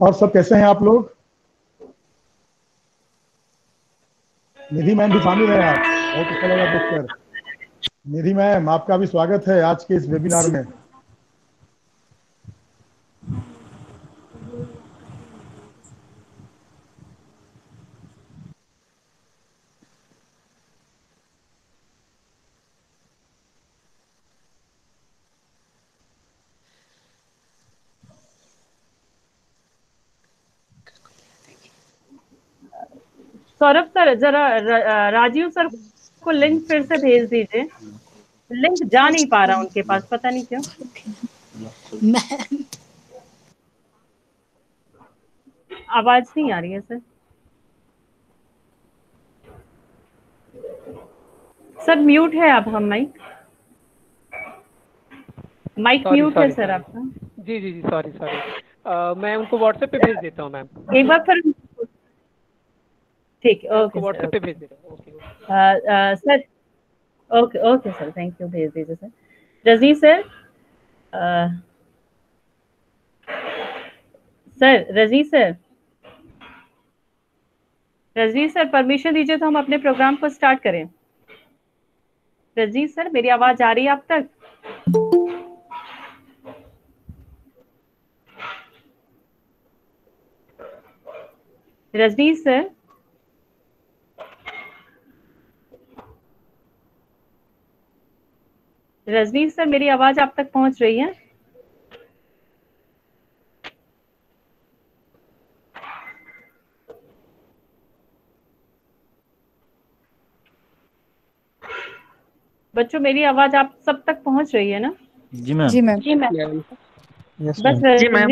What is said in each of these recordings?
और सब कैसे हैं आप लोग? निधि मैम भी शामिल है आज, बहुत अच्छा लगा देखकर। निधि मैम, आपका भी स्वागत है आज के इस वेबिनार में। सौरभ सर, जरा राजीव सर को लिंक फिर से भेज दीजिए। लिंक जा नहीं पा रहा उनके पास, पता नहीं क्यों। आवाज नहीं आ रही है सर। सर म्यूट है आप, हम माइक म्यूट है सर आपका। जी जी जी, सॉरी सॉरी। मैं उनको व्हाट्सएप पे भेज देता हूँ मैम। एक बार फिर। ठीक, मैं ओके उनको सर। व्हाट्सएप पे भेज देता हूँ। Okay sir, okay okay sir, thank you, भेज दीजिए सर। रजी सर, सर रजी सर, रजनी सर परमिशन दीजिए तो हम अपने प्रोग्राम को स्टार्ट करें। रजनी सर, मेरी आवाज आ रही है आप तक? रजनी सर, रजनी सर, मेरी आवाज आप तक पहुंच रही है? बच्चों, मेरी आवाज आप सब तक पहुंच रही है ना? जी मैम। जी मैम। जी मैम। यस बस मैम। जी मैम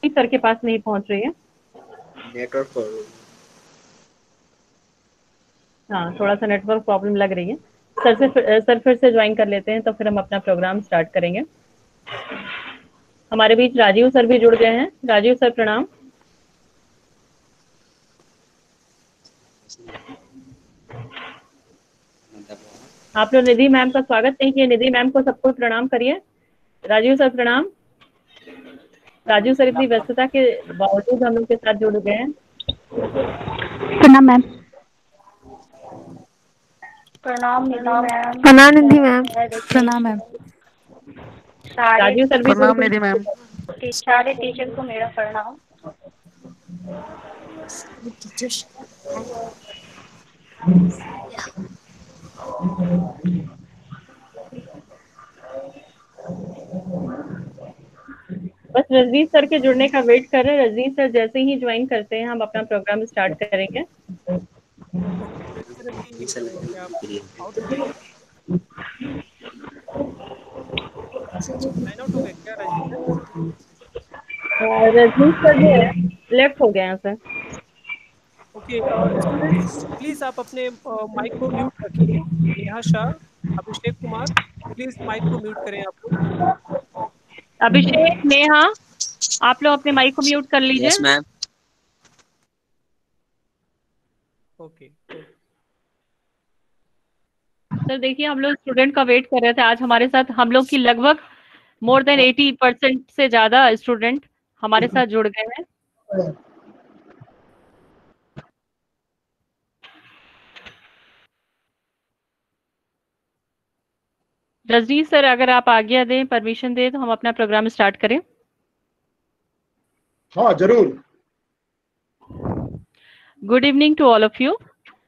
सर के पास नहीं पहुंच रही है। नेटवर्क हाँ, थोड़ा सा नेटवर्क प्रॉब्लम लग रही है। सर फिर से ज्वाइन कर लेते हैं, तो फिर हम अपना प्रोग्राम स्टार्ट करेंगे। हमारे बीच राजीव सर भी जुड़ गए हैं। राजीव सर प्रणाम। आप लोग निधि मैम का स्वागत नहीं किए। निधि मैम को सबको प्रणाम करिए। राजीव सर प्रणाम। राजीव सर इतनी व्यस्तता के बावजूद हम लोग के साथ जुड़ गए हैं। प्रणाम मैम। प्रणाम निधि मैम। प्रणाम निधि मैम। प्रणाम मैम। राजीव सर भी प्रणाम निधि मैम। सारे टीचर को मेरा प्रणाम। बस रजनीश सर के जुड़ने का वेट कर रहे हैं। रजनीश सर जैसे ही ज्वाइन करते हैं, हम अपना प्रोग्राम स्टार्ट करेंगे। क्या आप आउट हो गए? साइन आउट हो गए क्या रजनी सर? रजनीश सर जो है लेफ्ट हो गए हैं सर। ओके स्टूडेंट्स, प्लीज आप अपने माइक को म्यूट रखिए। नेहा शाह, अभिषेक कुमार, प्लीज माइक को म्यूट करें आप लोग। अभिषेक, नेहा, आप लोग अपने माइक को म्यूट कर लीजिए। Yes ma'am. ओके सर देखिए, हम लोग स्टूडेंट का वेट कर रहे थे। आज हमारे साथ हम लोग की लगभग मोर देन 80% से ज्यादा स्टूडेंट हमारे साथ जुड़ गए हैं। रजनीश सर, अगर आप आज्ञा दें, परमिशन दें, तो हम अपना प्रोग्राम स्टार्ट करें। हाँ जरूर। Good evening to all of you.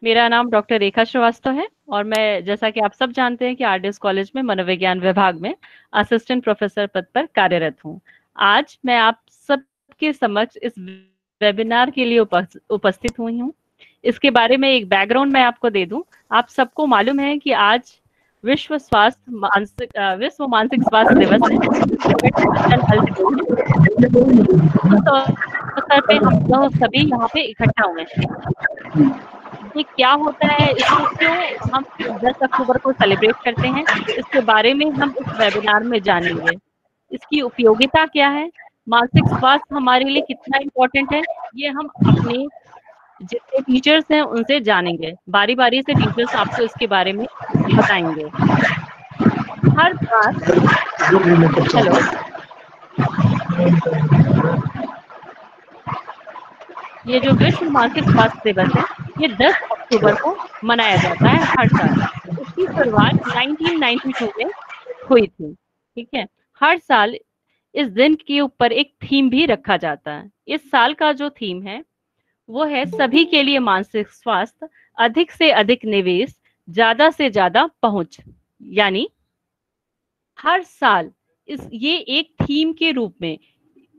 मेरा नाम डॉक्टर रेखा श्रीवास्तव है और मैं, जैसा कि आप सब जानते हैं, कि आरडीएस कॉलेज में मनोविज्ञान विभाग में असिस्टेंट प्रोफेसर पद पर कार्यरत हूँ। आज मैं आप सबके समक्ष इस वेबिनार के लिए उपस्थित हुई हूँ। इसके बारे में एक बैकग्राउंड मैं आपको दे दूं। आप सबको मालूम है कि आज विश्व मानसिक स्वास्थ्य दिवस है। अवसर पे हम लोग सभी यहाँ पे इकट्ठा हुए हैं। ये क्या होता है, इसको क्यों हम 10 अक्टूबर को सेलिब्रेट करते हैं, इसके बारे में हम इस वेबिनार में जानेंगे। इसकी उपयोगिता क्या है, मानसिक स्वास्थ्य हमारे लिए कितना इम्पोर्टेंट है, ये हम अपने जितने टीचर्स हैं उनसे जानेंगे। बारी बारी से टीचर्स आपको इसके बारे में बताएंगे। हर बार हेलो ये जो विश्व मानसिक स्वास्थ्य दिवस है, ये 10 अक्टूबर को मनाया जाता है हर साल। इसकी शुरुआत 1992 में हुई थी, ठीक है। हर साल इस दिन के ऊपर एक थीम भी रखा जाता है। इस साल का जो थीम है वो है सभी के लिए मानसिक स्वास्थ्य, अधिक से अधिक निवेश, ज्यादा से ज्यादा पहुंच। यानी हर साल ये एक थीम के रूप में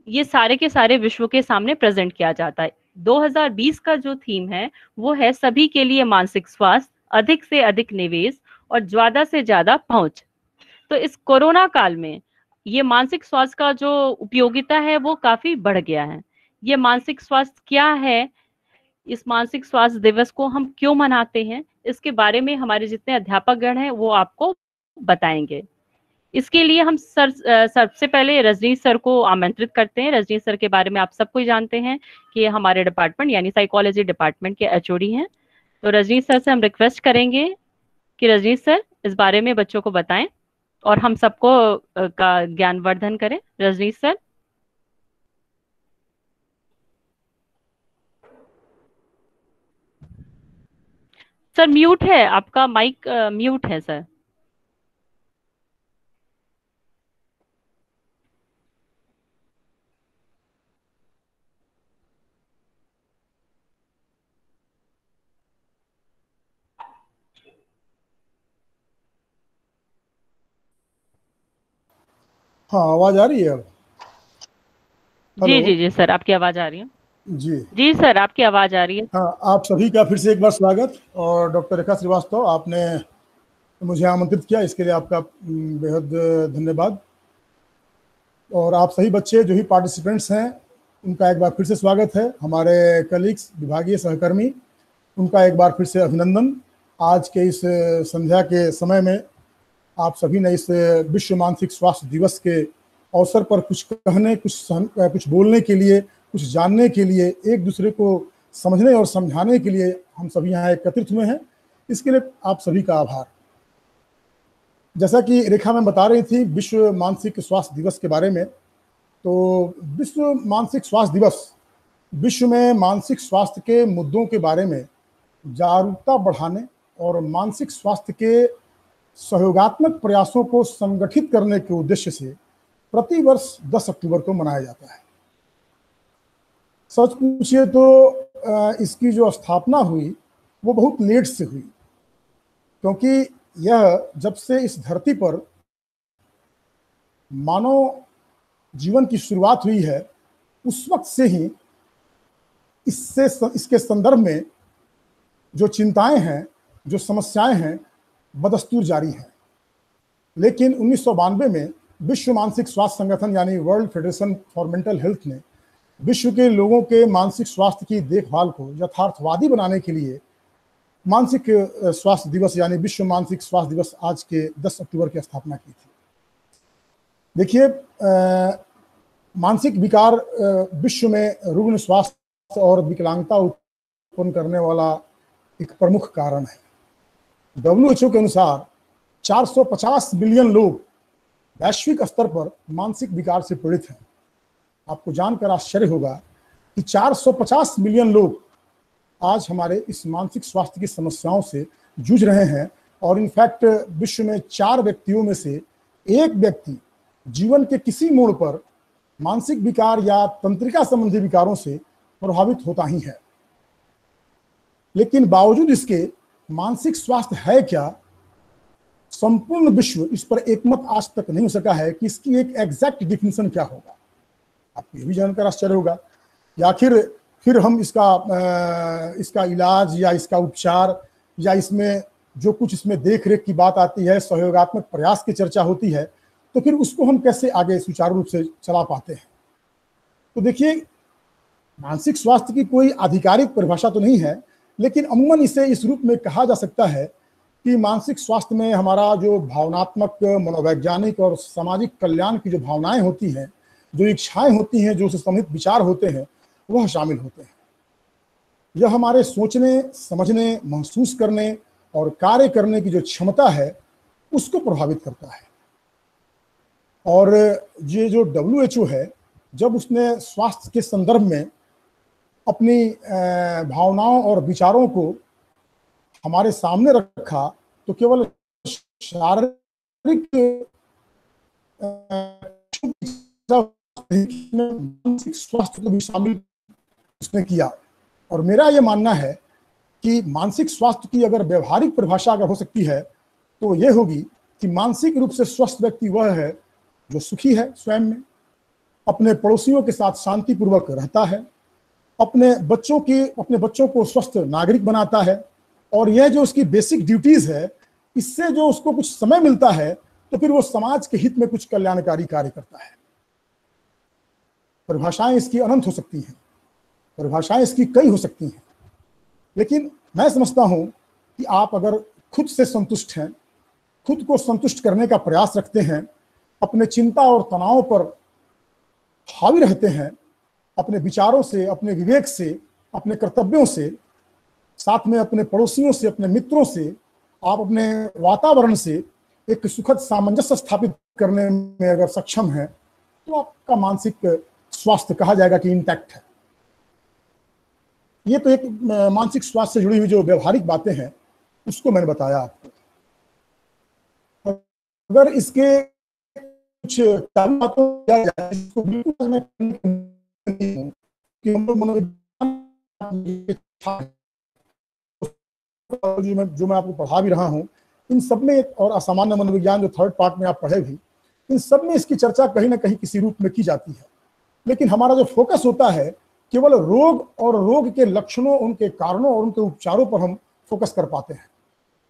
ये सारे के सारे विश्व के सामने प्रेजेंट किया जाता है। 2020 का जो थीम है वो है सभी के लिए मानसिक स्वास्थ्य, अधिक से अधिक निवेश और ज्यादा से ज्यादा पहुंच। तो इस कोरोना काल में ये मानसिक स्वास्थ्य का जो उपयोगिता है वो काफी बढ़ गया है। ये मानसिक स्वास्थ्य क्या है, इस मानसिक स्वास्थ्य दिवस को हम क्यों मनाते हैं, इसके बारे में हमारे जितने अध्यापक गण हैं वो आपको बताएंगे। इसके लिए हम सबसे पहले रजनीश सर को आमंत्रित करते हैं। रजनीश सर के बारे में आप सबको जानते हैं कि ये हमारे डिपार्टमेंट यानी साइकोलॉजी डिपार्टमेंट के एचओडी हैं। तो रजनीश सर से हम रिक्वेस्ट करेंगे कि रजनीश सर इस बारे में बच्चों को बताएं और हम सबको का ज्ञानवर्धन करें। रजनीश सर। सर म्यूट है, आपका माइक म्यूट है सर। हाँ, आवाज आ रही है अब? जी जी जी सर, आपकी आवाज आ रही है। जी जी सर, आपकी आवाज आ रही है। हाँ, आप सभी का फिर से एक बार स्वागत। और डॉक्टर रेखा श्रीवास्तव, आपने मुझे आमंत्रित किया, इसके लिए आपका बेहद धन्यवाद। और आप सभी बच्चे जो ही पार्टिसिपेंट्स हैं उनका एक बार फिर से स्वागत है। हमारे कलीग्स, विभागीय सहकर्मी, उनका एक बार फिर से अभिनंदन। आज के इस संध्या के समय में आप सभी ने इस विश्व मानसिक स्वास्थ्य दिवस के अवसर पर कुछ कहने, कुछ बोलने के लिए, कुछ जानने के लिए, एक दूसरे को समझने और समझाने के लिए हम सभी यहाँ एकत्रित हुए हैं। इसके लिए आप सभी का आभार। जैसा कि रेखा में बता रही थी विश्व मानसिक स्वास्थ्य दिवस के बारे में, तो विश्व मानसिक स्वास्थ्य दिवस विश्व में मानसिक स्वास्थ्य के मुद्दों के बारे में जागरूकता बढ़ाने और मानसिक स्वास्थ्य के सहयोगात्मक प्रयासों को संगठित करने के उद्देश्य से प्रतिवर्ष 10 अक्टूबर को मनाया जाता है। सच पूछिए तो इसकी जो स्थापना हुई वो बहुत लेट से हुई, क्योंकि यह जब से इस धरती पर मानव जीवन की शुरुआत हुई है उस वक्त से ही इसके संदर्भ में जो चिंताएं हैं, जो समस्याएं हैं, बदस्तूर जारी हैं। लेकिन 1992 में विश्व मानसिक स्वास्थ्य संगठन यानी world federation for mental health ने विश्व के लोगों के मानसिक स्वास्थ्य की देखभाल को यथार्थवादी बनाने के लिए मानसिक स्वास्थ्य दिवस यानी विश्व मानसिक स्वास्थ्य दिवस आज के 10 अक्टूबर की स्थापना की थी। देखिए, मानसिक विकार विश्व में रुग्ण स्वास्थ्य और विकलांगता उत्पन्न करने वाला एक प्रमुख कारण है। WHO के अनुसार 450 मिलियन लोग वैश्विक स्तर पर मानसिक विकार से पीड़ित हैं। आपको जानकर आश्चर्य होगा कि 450 मिलियन लोग आज हमारे इस मानसिक स्वास्थ्य की समस्याओं से जूझ रहे हैं। और इनफैक्ट विश्व में 4 व्यक्तियों में से एक व्यक्ति जीवन के किसी मोड़ पर मानसिक विकार या तंत्रिका संबंधी विकारों से प्रभावित होता ही है। लेकिन बावजूद इसके मानसिक स्वास्थ्य है क्या, संपूर्ण विश्व इस पर एकमत आज तक नहीं हो सका है कि इसकी एक एग्जैक्ट डिफिनेशन क्या होगा। आपको ये भी जानकर आश्चर्य होगा या फिर हम इसका इलाज या इसका उपचार या इसमें जो कुछ इसमें देख रेख की बात आती है, सहयोगात्मक प्रयास की चर्चा होती है, तो फिर उसको हम कैसे आगे सुचारू रूप से चला पाते हैं। तो देखिए, मानसिक स्वास्थ्य की कोई आधिकारिक परिभाषा तो नहीं है, लेकिन अमूमन इसे इस रूप में कहा जा सकता है कि मानसिक स्वास्थ्य में हमारा जो भावनात्मक, मनोवैज्ञानिक और सामाजिक कल्याण की जो भावनाएं होती हैं, जो इच्छाएं होती हैं, जो उससे संबंधित विचार होते हैं, वह शामिल होते हैं। यह हमारे सोचने, समझने, महसूस करने और कार्य करने की जो क्षमता है उसको प्रभावित करता है। और ये जो WHO है, जब उसने स्वास्थ्य के संदर्भ में अपनी भावनाओं और विचारों को हमारे सामने रखा तो केवल शारीरिक मानसिक स्वास्थ्य को भी शामिल उसने किया। और मेरा यह मानना है कि मानसिक स्वास्थ्य की अगर व्यवहारिक परिभाषा अगर हो सकती है तो यह होगी कि मानसिक रूप से स्वस्थ व्यक्ति वह है जो सुखी है स्वयं में, अपने पड़ोसियों के साथ शांतिपूर्वक रहता है, अपने बच्चों को स्वस्थ नागरिक बनाता है, और यह जो उसकी बेसिक ड्यूटीज है इससे जो उसको कुछ समय मिलता है तो फिर वो समाज के हित में कुछ कल्याणकारी कार्य करता है। परिभाषाएं इसकी अनंत हो सकती हैं, परिभाषाएं इसकी कई हो सकती हैं, लेकिन मैं समझता हूं कि आप अगर खुद से संतुष्ट हैं, खुद को संतुष्ट करने का प्रयास रखते हैं, अपने चिंता और तनाव पर हावी रहते हैं, अपने विचारों से, अपने विवेक से, अपने कर्तव्यों से, साथ में अपने पड़ोसियों से, अपने मित्रों से, आप अपने वातावरण से एक सुखद सामंजस्य स्थापित करने में अगर सक्षम हैं तो आपका मानसिक स्वास्थ्य कहा जाएगा कि इंटैक्ट है। ये तो एक मानसिक स्वास्थ्य से जुड़ी हुई जो व्यवहारिक बातें हैं उसको मैंने बताया आपको। अगर इसके कुछ बातों किया जाए इसको बिल्कुल मैं जो मैं आपको पढ़ा भी रहा हूं इन सब में, और असामान्य मनोविज्ञान जो थर्ड पार्ट में आप पढ़े भी, इन सब में इसकी चर्चा कहीं ना कहीं किसी रूप में की जाती है। लेकिन हमारा जो फोकस होता है केवल रोग और रोग के लक्षणों, उनके कारणों और उनके उपचारों पर हम फोकस कर पाते हैं।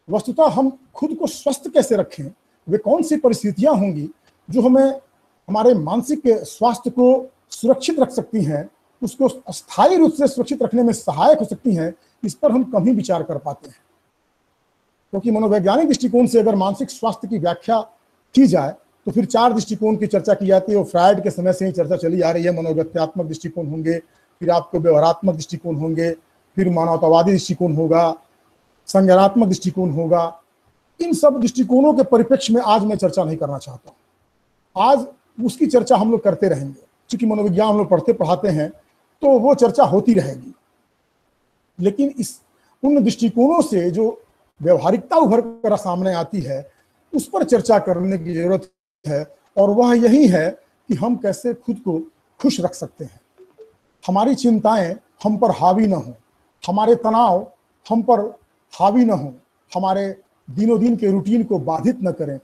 वस्तुतः हम खुद को स्वस्थ कैसे रखें, वे कौन सी परिस्थितियां होंगी जो हमें हमारे मानसिक स्वास्थ्य को सुरक्षित रख सकती हैं, उसको अस्थायी रूप से सुरक्षित रखने में सहायक हो सकती हैं, इस पर हम कम ही विचार कर पाते हैं। क्योंकि मनोवैज्ञानिक दृष्टिकोण से अगर मानसिक स्वास्थ्य की व्याख्या की जाए तो फिर 4 दृष्टिकोण की चर्चा की जाती है, और फ्रायड के समय से ही चर्चा चली आ रही है। मनोव्यक्त्यात्मक दृष्टिकोण होंगे, फिर आपको व्यवहारात्मक दृष्टिकोण होंगे, फिर मानवतावादी दृष्टिकोण होगा, संज्ञानात्मक दृष्टिकोण होगा। इन सब दृष्टिकोणों के परिप्रेक्ष्य में आज मैं चर्चा नहीं करना चाहता हूँ। आज उसकी चर्चा हम लोग करते रहेंगे, क्योंकि मनोविज्ञान हम लोग पढ़ते पढ़ाते हैं तो वो चर्चा होती रहेगी। लेकिन इस उन दृष्टिकोणों से जो व्यवहारिकता उभर कर सामने आती है उस पर चर्चा करने की जरूरत है, और वह यही है कि हम कैसे खुद को खुश रख सकते हैं, हमारी चिंताएं हम पर हावी न हो, हमारे तनाव हम पर हावी न हो, हमारे दिनों दिन के रूटीन को बाधित न करें,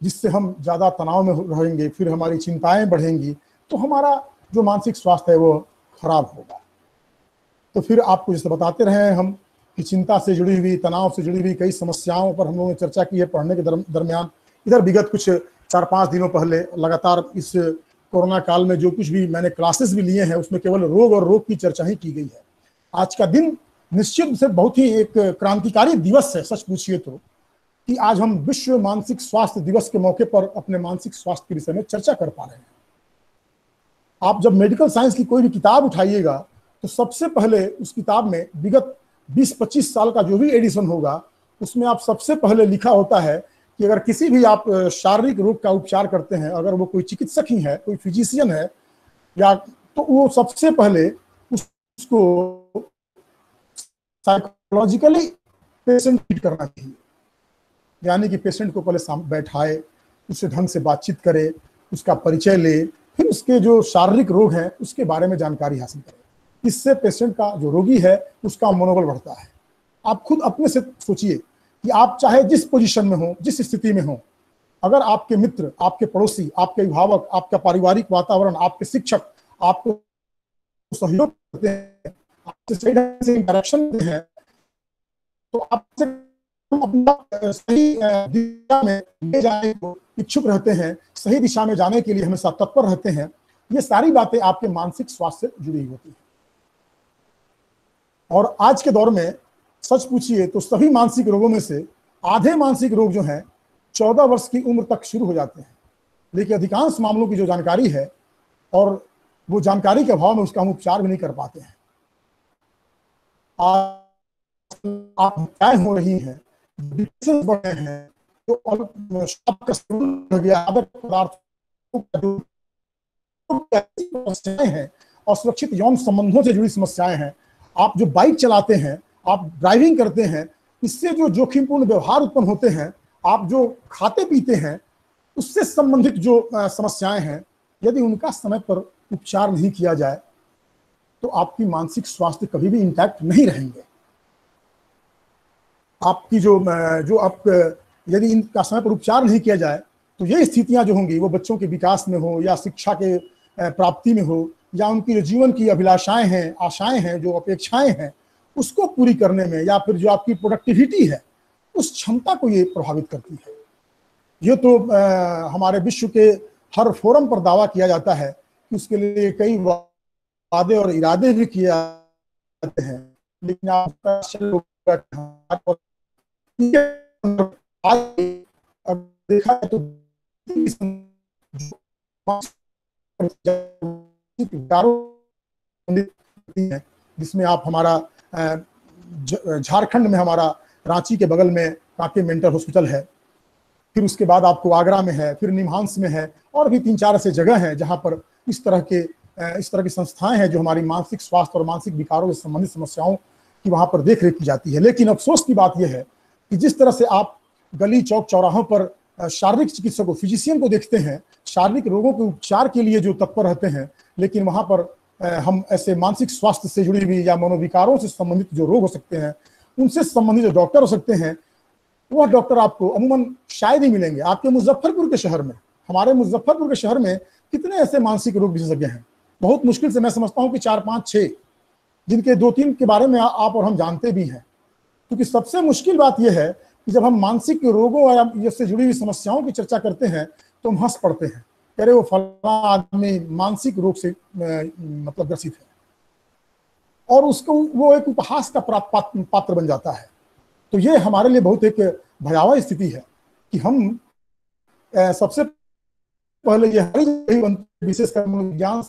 जिससे हम ज़्यादा तनाव में रहेंगे, फिर हमारी चिंताएं बढ़ेंगी तो हमारा जो मानसिक स्वास्थ्य है वो खराब होगा। तो फिर आपको जैसे बताते रहे हम कि चिंता से जुड़ी हुई, तनाव से जुड़ी हुई कई समस्याओं पर हम लोगों ने चर्चा की है पढ़ने के दरमियान। इधर विगत कुछ 4-5 दिनों पहले लगातार इस कोरोना काल में जो कुछ भी मैंने क्लासेस भी लिए हैं उसमें केवल रोग और रोग की चर्चा ही की गई है। आज का दिन निश्चित रूप से बहुत ही एक क्रांतिकारी दिवस है, सच पूछिए तो, कि आज हम विश्व मानसिक स्वास्थ्य दिवस के मौके पर अपने मानसिक स्वास्थ्य के विषय में चर्चा कर पा रहे हैं। आप जब मेडिकल साइंस की कोई भी किताब उठाइएगा तो सबसे पहले उस किताब में विगत 20-25 साल का जो भी एडिशन होगा उसमें आप सबसे पहले लिखा होता है कि अगर किसी भी आप शारीरिक रोग का उपचार करते हैं, अगर वो कोई चिकित्सक ही है, कोई फिजिशियन है, या तो वो सबसे पहले उसको साइकोलॉजिकली पेशेंट ट्रीट करना चाहिए। यानी कि पेशेंट को पहले बैठाए, उससे ढंग से बातचीत करे, उसका परिचय ले, फिर उसके जो शारीरिक रोग हैं उसके बारे में जानकारी हासिल करे। इससे पेशेंट का जो रोगी है उसका मनोबल बढ़ता है। आप खुद अपने से सोचिए कि आप चाहे जिस पोजीशन में हो, जिस स्थिति में हो, अगर आपके मित्र, आपके पड़ोसी, आपके अभिभावक, आपका पारिवारिक वातावरण, आपके शिक्षक आपको सहयोग करते हैं, आपसे सही ढंग से इंटरेक्शन देते हैं, तो आपसे अपना सही दिशा में ले जाने को इच्छुक रहते हैं, सही दिशा में जाने के लिए हमेशा तत्पर रहते हैं। ये सारी बातें आपके मानसिक स्वास्थ्य से जुड़ी होती हैं। और आज के दौर में सच पूछिए तो सभी मानसिक रोगों में से आधे मानसिक रोग जो हैं 14 वर्ष की उम्र तक शुरू हो जाते हैं। लेकिन अधिकांश मामलों की जो जानकारी है और वो जानकारी के अभाव में उसका हम उपचार भी नहीं कर पाते हैं। आप क्या हो रही हैं, बढ़ रहे हैं, तो आदत पदार्थों हैं असुरक्षित यौन संबंधों से जुड़ी समस्याएं हैं, आप जो बाइक चलाते हैं, आप ड्राइविंग करते हैं, इससे जो जोखिमपूर्ण व्यवहार उत्पन्न होते हैं, आप जो खाते पीते हैं, उससे संबंधित जो समस्याएं हैं, यदि उनका समय पर उपचार नहीं किया जाए तो आपकी मानसिक स्वास्थ्य कभी भी इंटैक्ट नहीं रहेंगे। आपकी जो आप यदि इनका समय पर उपचार नहीं किया जाए तो ये स्थितियां जो होंगी वो बच्चों के विकास में हो या शिक्षा के प्राप्ति में हो या उनकी जो जीवन की अभिलाषाएं हैं, आशाएं हैं, जो अपेक्षाएं हैं, उसको पूरी करने में या फिर जो आपकी प्रोडक्टिविटी है उस क्षमता को ये प्रभावित करती है। ये तो हमारे विश्व के हर फोरम पर दावा किया जाता है कि उसके लिए कई वादे और इरादे भी किए जाते हैं, लेकिन अब देखा तो जिसमें आप हमारा झारखंड में हमारा रांची के बगल में कांके मेंटल हॉस्पिटल है, फिर उसके बाद आपको आगरा में है, फिर निमहांस में है, और भी 3-4 ऐसे जगह हैं जहां पर इस तरह की संस्थाएं हैं जो हमारी मानसिक स्वास्थ्य और मानसिक विकारों से संबंधित समस्याओं की वहां पर देख रेख की जाती है। लेकिन अफसोस की बात यह है कि जिस तरह से आप गली चौक चौराहों पर शारीरिक चिकित्सकों, फिजिशियन को देखते हैं, शारीरिक रोगों के उपचार के लिए जो तत्पर रहते हैं, लेकिन वहां पर हम ऐसे मानसिक स्वास्थ्य से जुड़ी हुई या मनोविकारों से संबंधित जो रोग हो सकते हैं, उनसे संबंधित जो डॉक्टर हो सकते हैं, वह डॉक्टर आपको अमूमन शायद ही मिलेंगे। आपके मुजफ्फरपुर के शहर में, हमारे मुजफ्फरपुर के शहर में कितने ऐसे मानसिक रोग विशेषज्ञ हैं? बहुत मुश्किल से मैं समझता हूँ कि 4-5-6, जिनके 2-3 के बारे में आप और हम जानते भी हैं। क्योंकि सबसे मुश्किल बात यह है कि जब हम मानसिक रोगों या इससे जुड़ी हुई समस्याओं की चर्चा करते हैं तो हम हंस पड़ते हैं, कह रहे वो फलाना आदमी मानसिक रोग से मतलब ग्रसित है, और उसको वो एक उपहास का पात्र बन जाता है। तो ये हमारे लिए बहुत एक भयावह स्थिति है कि हम सबसे पहले ये विशेषकर मनोविज्ञान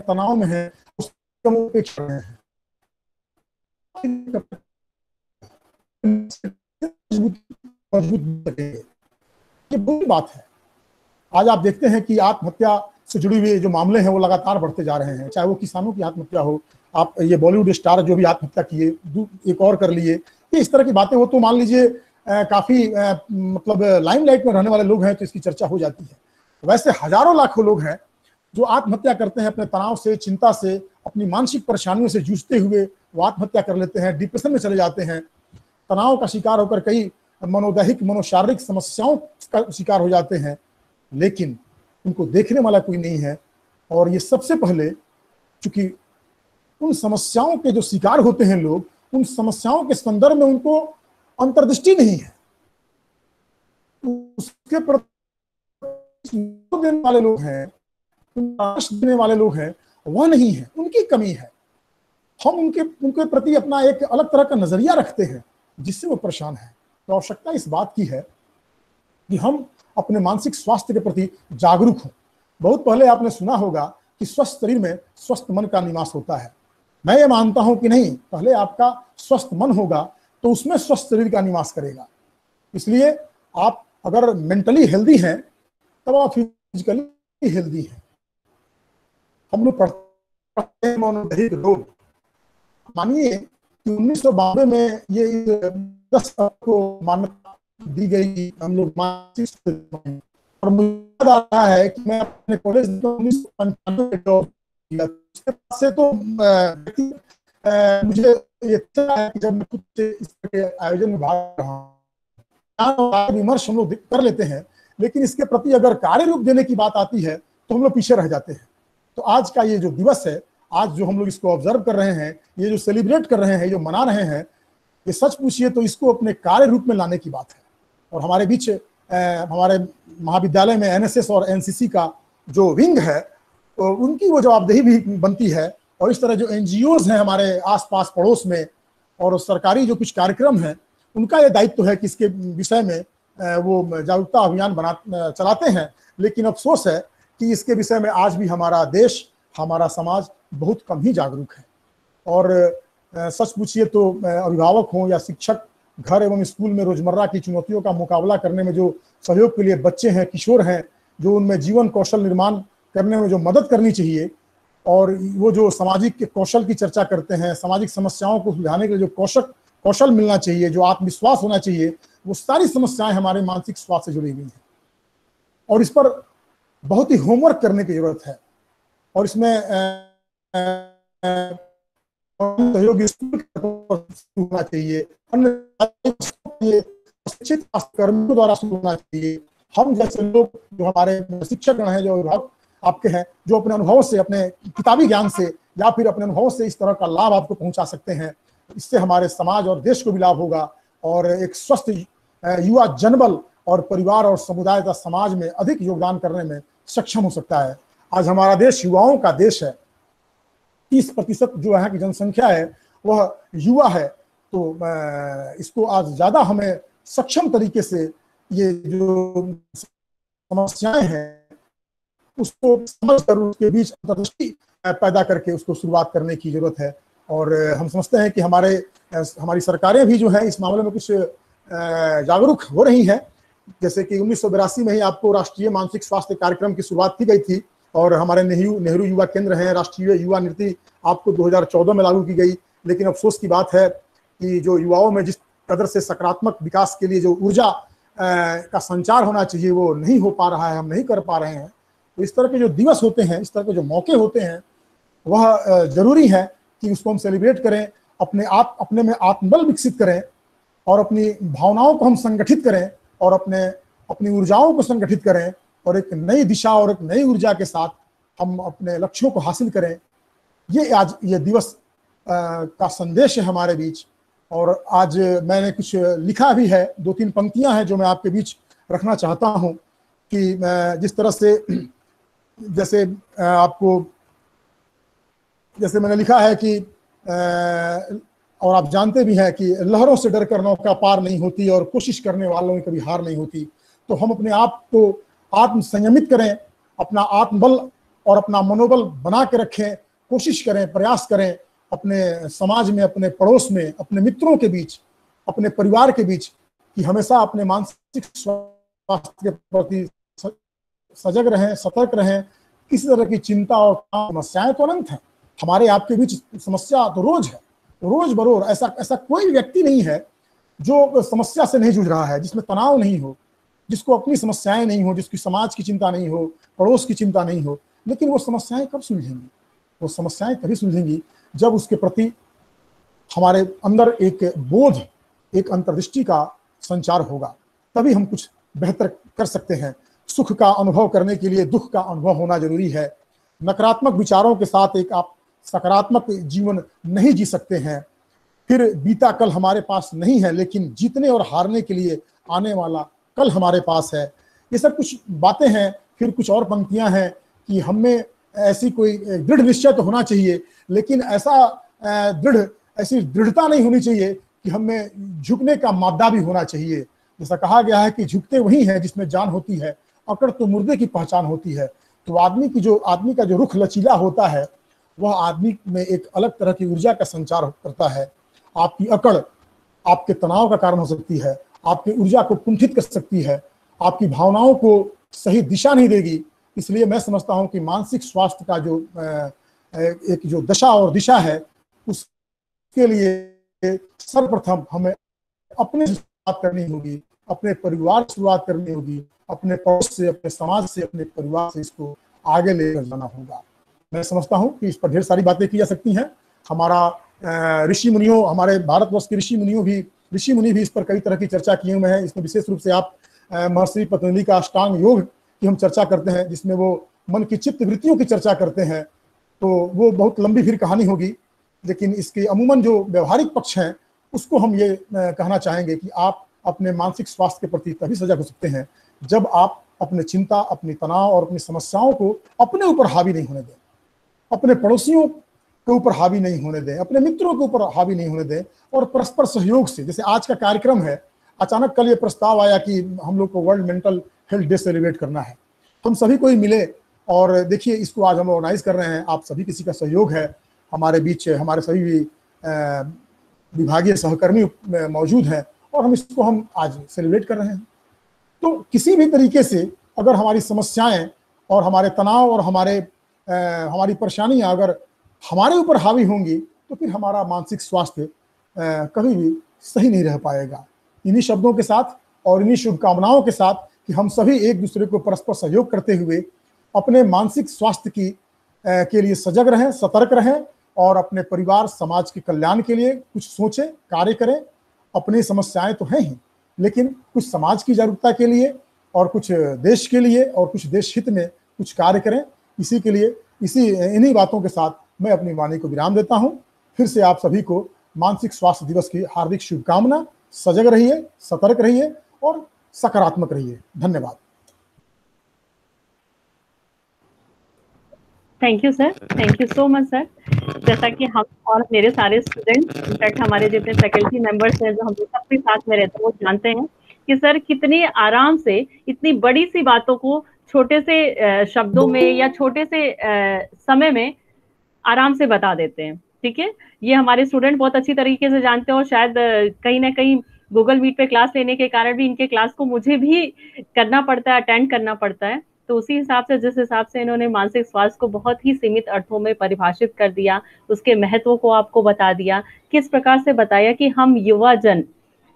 तनाव में है, उसको उपेक्षा में है। ये बुरी बात है। आज आप देखते हैं कि आत्महत्या से जुड़ी हुई जो मामले हैं वो लगातार बढ़ते जा रहे हैं, चाहे वो किसानों की आत्महत्या हो, आप ये बॉलीवुड स्टार जो भी आत्महत्या किए, एक और कर लिए, ये इस तरह की बातें हो तो मान लीजिए काफी मतलब लाइमलाइट में रहने वाले लोग हैं तो इसकी चर्चा हो जाती है। वैसे हजारों लाखों लोग हैं जो आत्महत्या करते हैं अपने तनाव से, चिंता से, अपनी मानसिक परेशानियों से जूझते हुए वो आत्महत्या कर लेते हैं, डिप्रेशन में चले जाते हैं, तनाव का शिकार होकर कई मनोदैहिक मनोशारीरिक समस्याओं का शिकार हो जाते हैं, लेकिन उनको देखने वाला कोई नहीं है। और ये सबसे पहले चूंकि उन समस्याओं के जो शिकार होते हैं लोग, उन समस्याओं के संदर्भ में उनको अंतर्दृष्टि नहीं है, उसके प्रति देने वाले लोग हैं, देने वाले लोग हैं, वह नहीं है, उनकी कमी है। हम उनके प्रति अपना एक अलग तरह का नजरिया रखते हैं जिससे वो परेशान है। तो आवश्यकता इस बात की है कि हम अपने मानसिक स्वास्थ्य के प्रति जागरूक हों। बहुत पहले आपने सुना होगा कि स्वस्थ शरीर में स्वस्थ मन का निवास होता है। मैं ये मानता हूं कि नहीं, पहले आपका स्वस्थ मन होगा तो उसमें स्वस्थ शरीर का निवास करेगा। इसलिए आप अगर मेंटली हेल्दी हैं तब आप फिजिकली हेल्दी हैं। हम लोग पढ़ते हैं रोग, मानिए कि 1992 में ये 10 को मान्यता दी गई, हम लोग मानसिक, और मुझे याद आ रहा है कि मैं अपने कॉलेज में 1995 में जॉब किया, उसके बाद से तो मुझे ये है कि जब मैं खुद से इस तरह के आयोजन में भाग रहा हूँ, विमर्श हम लोग कर लेते हैं, लेकिन इसके प्रति अगर कार्य रूप देने की बात आती है तो हम लोग पीछे रह जाते हैं। तो आज का ये जो दिवस है, आज जो हम लोग इसको ऑब्जर्व कर रहे हैं, ये जो सेलिब्रेट कर रहे हैं, जो मना रहे हैं, ये सच पूछिए तो इसको अपने कार्य रूप में लाने की बात है। और हमारे बीच हमारे महाविद्यालय में एनएसएस और एनसीसी का जो विंग है, तो उनकी वो जवाबदेही भी बनती है। और इस तरह जो एनजीओज हैं हमारे आसपास पड़ोस में, और सरकारी जो कुछ कार्यक्रम हैं, उनका ये दायित्व है कि इसके विषय में वो जागरूकता अभियान चलाते हैं। लेकिन अफसोस है कि इसके विषय में आज भी हमारा देश, हमारा समाज बहुत कम ही जागरूक है। और सच पूछिए तो अभिभावक हों या शिक्षक, घर एवं स्कूल में रोजमर्रा की चुनौतियों का मुकाबला करने में जो सहयोग के लिए बच्चे हैं, किशोर हैं, जो उनमें जीवन कौशल निर्माण करने में जो मदद करनी चाहिए, और वो जो सामाजिक कौशल की चर्चा करते हैं, सामाजिक समस्याओं को सुलझाने के लिए जो कौशल मिलना चाहिए, जो आत्मविश्वास होना चाहिए, वो सारी समस्याएं हमारे मानसिक स्वास्थ्य से जुड़ी हुई हैं। और इस पर बहुत ही होमवर्क करने की जरूरत है। और इसमें सहयोगी स्कूल होना चाहिए, अन्य शिक्षित कर्मियों द्वारा शुरू होना चाहिए। हम जैसे लोग जो हमारे शिक्षकगण हैं, जो अभिभावक आपके हैं, जो अपने अनुभवों से, अपने किताबी ज्ञान से या फिर अपने अनुभवों से इस तरह का लाभ आपको पहुंचा सकते हैं, इससे हमारे समाज और देश को भी लाभ होगा और एक स्वस्थ युवा जनबल और परिवार और समुदाय का समाज में अधिक योगदान करने में सक्षम हो सकता है। आज हमारा देश युवाओं का देश है। 30% जो यहाँ की जनसंख्या है वह युवा है। तो इसको आज ज्यादा हमें सक्षम तरीके से ये जो समस्याएं हैं उसको समझकर उसके बीच अंतर्दृष्टि पैदा करके उसको शुरुआत करने की जरूरत है। और हम समझते हैं कि हमारी सरकारें भी जो है इस मामले में कुछ जागरूक हो रही हैं। जैसे कि 1982 में ही आपको राष्ट्रीय मानसिक स्वास्थ्य कार्यक्रम की शुरुआत की गई थी, और हमारे नेहरू युवा केंद्र हैं, राष्ट्रीय युवा नीति आपको 2014 में लागू की गई। लेकिन अफसोस की बात है कि जो युवाओं में जिस कदर से सकारात्मक विकास के लिए जो ऊर्जा का संचार होना चाहिए वो नहीं हो पा रहा है, हम नहीं कर पा रहे हैं। तो इस तरह के जो दिवस होते हैं, इस तरह के जो मौके होते हैं, वह जरूरी है कि उसको हम सेलिब्रेट करें, अपने में आत्मबल विकसित करें और अपनी भावनाओं को हम संगठित करें और अपनी ऊर्जाओं को संगठित करें और एक नई दिशा और एक नई ऊर्जा के साथ हम अपने लक्ष्यों को हासिल करें। ये आज ये दिवस का संदेश है हमारे बीच। और आज मैंने कुछ लिखा भी है, 2-3 पंक्तियां हैं जो मैं आपके बीच रखना चाहता हूं कि जिस तरह से जैसे मैंने लिखा है कि और आप जानते भी हैं कि लहरों से डरकर नौका पार नहीं होती और कोशिश करने वालों की कभी हार नहीं होती। तो हम अपने आप को आत्म संयमित करें, अपना आत्मबल और अपना मनोबल बना के रखें, कोशिश करें, प्रयास करें अपने समाज में, अपने पड़ोस में, अपने मित्रों के बीच, अपने परिवार के बीच, कि हमेशा अपने मानसिक स्वास्थ्य के प्रति सजग रहें, सतर्क रहें। किसी तरह की चिंता और समस्याएं तो अनंत हैं, हमारे आपके बीच समस्या तो रोज है, रोज बरोज। ऐसा कोई व्यक्ति नहीं है जो समस्या से नहीं जूझ रहा है, जिसमें तनाव नहीं हो, जिसको अपनी समस्याएं नहीं हो, जिसकी समाज की चिंता नहीं हो, पड़ोस की चिंता नहीं हो। लेकिन वो समस्याएं कब सुलझेंगी? वो समस्याएं तभी सुलझेंगी जब उसके प्रति हमारे अंदर एक बोध, एक अंतर्दृष्टि का संचार होगा, तभी हम कुछ बेहतर कर सकते हैं। सुख का अनुभव करने के लिए दुख का अनुभव होना जरूरी है। नकारात्मक विचारों के साथ एक आप सकारात्मक जीवन नहीं जी सकते हैं। फिर बीता कल हमारे पास नहीं है, लेकिन जीतने और हारने के लिए आने वाला कल हमारे पास है। ये सब कुछ बातें हैं। फिर कुछ और पंक्तियां हैं कि हमें ऐसी कोई दृढ़ निश्चय तो होना चाहिए, लेकिन ऐसी दृढ़ता नहीं होनी चाहिए कि हमें झुकने का मादा भी होना चाहिए। जैसा कहा गया है कि झुकते वही हैं जिसमें जान होती है, अकड़ तो मुर्दे की पहचान होती है। तो आदमी का जो रुख लचीला होता है वह आदमी में एक अलग तरह की ऊर्जा का संचार करता है। आपकी अकड़ आपके तनाव का कारण हो सकती है, आपकी ऊर्जा को कुंठित कर सकती है, आपकी भावनाओं को सही दिशा नहीं देगी। इसलिए मैं समझता हूं कि मानसिक स्वास्थ्य का जो दशा और दिशा है, उसके लिए सर्वप्रथम हमें अपने शुरुआत करनी होगी, अपने परिवार से शुरुआत करनी होगी, अपने पड़ोस से, अपने समाज से, अपने परिवार से इसको आगे लेकर जाना होगा। मैं समझता हूं कि इस पर ढेर सारी बातें की जा सकती हैं। हमारा ऋषि मुनियों, हमारे भारतवर्ष के ऋषि मुनि भी इस पर कई तरह की चर्चा किए हुए हैं। इसमें विशेष रूप से आप महर्षि पतंजलि का अष्टांग योग की हम चर्चा करते हैं, जिसमें वो मन की चित्त वृत्तियों की चर्चा करते हैं। तो वो बहुत लंबी फिर कहानी होगी, लेकिन इसके अमूमन जो व्यवहारिक पक्ष हैं उसको हम ये कहना चाहेंगे कि आप अपने मानसिक स्वास्थ्य के प्रति तभी सजग हो सकते हैं जब आप अपने चिंता, अपनी तनाव और अपनी समस्याओं को अपने ऊपर हावी नहीं होने दें, अपने पड़ोसियों के ऊपर हावी नहीं होने दें, अपने मित्रों के ऊपर हावी नहीं होने दें, और परस्पर सहयोग से, जैसे आज का कार्यक्रम है, अचानक कल ये प्रस्ताव आया कि हम लोग को world mental health day celebrate करना है। हम सभी कोई मिले और देखिए इसको आज हम ऑर्गेनाइज कर रहे हैं, आप सभी किसी का सहयोग है, हमारे बीच हमारे सभी विभागीय सहकर्मी मौजूद हैं और हम आज सेलिब्रेट कर रहे हैं। तो किसी भी तरीके से अगर हमारी समस्याएं और हमारे तनाव और हमारी परेशानियां अगर हमारे ऊपर हावी होंगी तो फिर हमारा मानसिक स्वास्थ्य कभी भी सही नहीं रह पाएगा। इन्हीं शब्दों के साथ और इन्हीं शुभकामनाओं के साथ कि हम सभी एक दूसरे को परस्पर सहयोग करते हुए अपने मानसिक स्वास्थ्य के लिए सजग रहें, सतर्क रहें और अपने परिवार समाज के कल्याण के लिए कुछ सोचें, कार्य करें। अपनी समस्याएं तो हैं ही, लेकिन कुछ समाज की जागरूकता के लिए और कुछ देश के लिए और कुछ देश हित में कुछ कार्य करें। इसी के लिए इन्हीं बातों के साथ मैं अपनी वाणी को विराम देता हूं। फिर से आप सभी को मानसिक स्वास्थ्य दिवस की हार्दिक शुभकामना। सजग रहिए, सतर्क रहिए और सकारात्मक रहिए। धन्यवाद। Thank you sir, thank you so much sir. जैसा कि हम और मेरे सारे स्टूडेंट, इनफैक्ट हमारे जितने फैकल्टी मेंबर्स हैं जो हम सबके साथ में रहते हैं, वो जानते हैं कि सर कितने आराम से इतनी बड़ी सी बातों को छोटे से शब्दों में या छोटे से समय में आराम से बता देते हैं। ठीक है, ये हमारे स्टूडेंट बहुत अच्छी तरीके से जानते हैं और शायद कहीं ना कहीं गूगल मीट पे क्लास लेने के कारण भी इनके क्लास को मुझे भी करना पड़ता है, अटेंड करना पड़ता है। तो उसी हिसाब से, जिस हिसाब से इन्होंने मानसिक स्वास्थ्य को बहुत ही सीमित अर्थों में परिभाषित कर दिया, उसके महत्व को आपको बता दिया, किस प्रकार से बताया कि हम युवा जन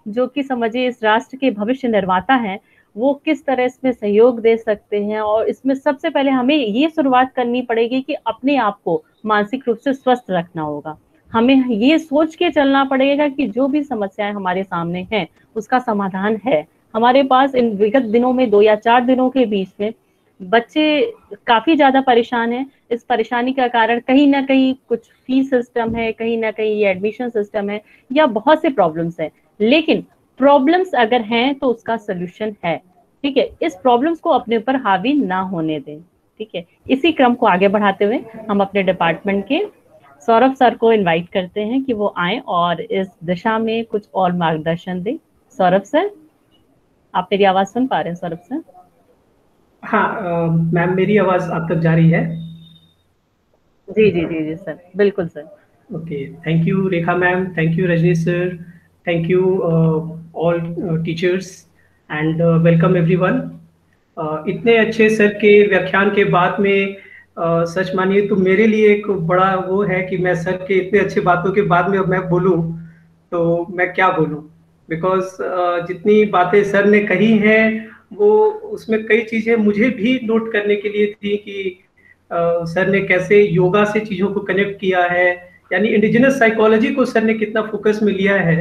जो कि समझिए इस राष्ट्र के भविष्य निर्माता हैं, वो किस तरह इसमें सहयोग दे सकते हैं। और इसमें सबसे पहले हमें ये शुरुआत करनी पड़ेगी कि अपने आप को मानसिक रूप से स्वस्थ रखना होगा। हमें ये सोच के चलना पड़ेगा कि जो भी समस्याएं हमारे सामने हैं उसका समाधान है हमारे पास। इन विगत दिनों में 2 या 4 दिनों के बीच में बच्चे काफी ज्यादा परेशान हैं। इस परेशानी का कारण कहीं ना कहीं कुछ फीस सिस्टम है, कहीं ना कहीं ये एडमिशन सिस्टम है, या बहुत से प्रॉब्लम्स हैं। लेकिन प्रॉब्लम्स अगर हैं तो उसका सोल्यूशन है। ठीक है, इस प्रॉब्लम्स को अपने ऊपर हावी ना होने दें। ठीक है, इसी क्रम को आगे बढ़ाते हुए हम अपने डिपार्टमेंट के सौरभ सर को इनवाइट करते हैं कि वो आए और इस दिशा में कुछ और मार्गदर्शन दें। सौरभ सर, आप मेरी आवाज सुन पा रहे हैं? सौरभ सर। हाँ मैम, मेरी आवाज आप तक जा रही है? जी जी जी जी सर, बिल्कुल sir. Okay, thank you Rekha ma'am, thank you Rajneesh sir, thank you all teachers and welcome everyone. इतने अच्छे सर के व्याख्यान के बाद में सच मानिए तो मेरे लिए एक बड़ा वो है कि मैं सर के इतने अच्छे बातों के बाद में अब मैं बोलूं तो मैं क्या बोलूं, बिकॉज जितनी बातें सर ने कही हैं वो उसमें कई चीजें मुझे भी नोट करने के लिए थी कि सर ने कैसे योगा से चीजों को कनेक्ट किया है, यानी इंडिजिनस साइकोलॉजी को सर ने कितना फोकस में लिया है।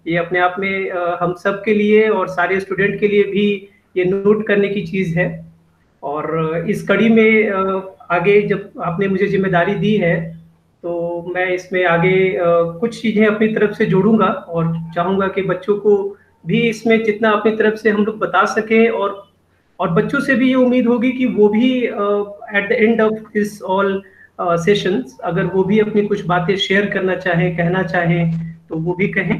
ये अपने आप में हम सब के लिए और सारे स्टूडेंट के लिए भी ये नोट करने की चीज है। और इस कड़ी में आगे जब आपने मुझे जिम्मेदारी दी है तो मैं इसमें आगे कुछ चीजें अपनी तरफ से जोड़ूंगा और चाहूंगा कि बच्चों को भी इसमें जितना अपनी तरफ से हम लोग बता सकें और बच्चों से भी ये उम्मीद होगी कि वो भी eight the end of this all sessions अगर वो भी अपनी कुछ बातें शेयर करना चाहें, कहना चाहें तो वो भी कहें।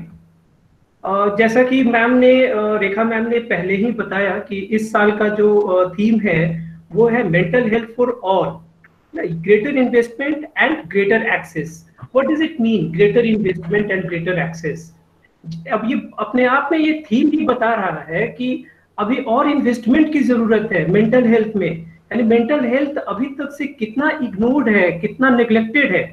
जैसा कि मैम ने रेखा मैम ने पहले ही बताया कि इस साल का जो थीम है वो है mental health for all, greater investment and greater access. What does it mean, greater investment and greater access? अब ये अपने आप में ये थीम ही बता रहा है कि अभी और इन्वेस्टमेंट की जरूरत है मेंटल हेल्थ में। यानी मेंटल हेल्थ अभी तक से कितना इग्नोर्ड है, कितना नेग्लेक्टेड है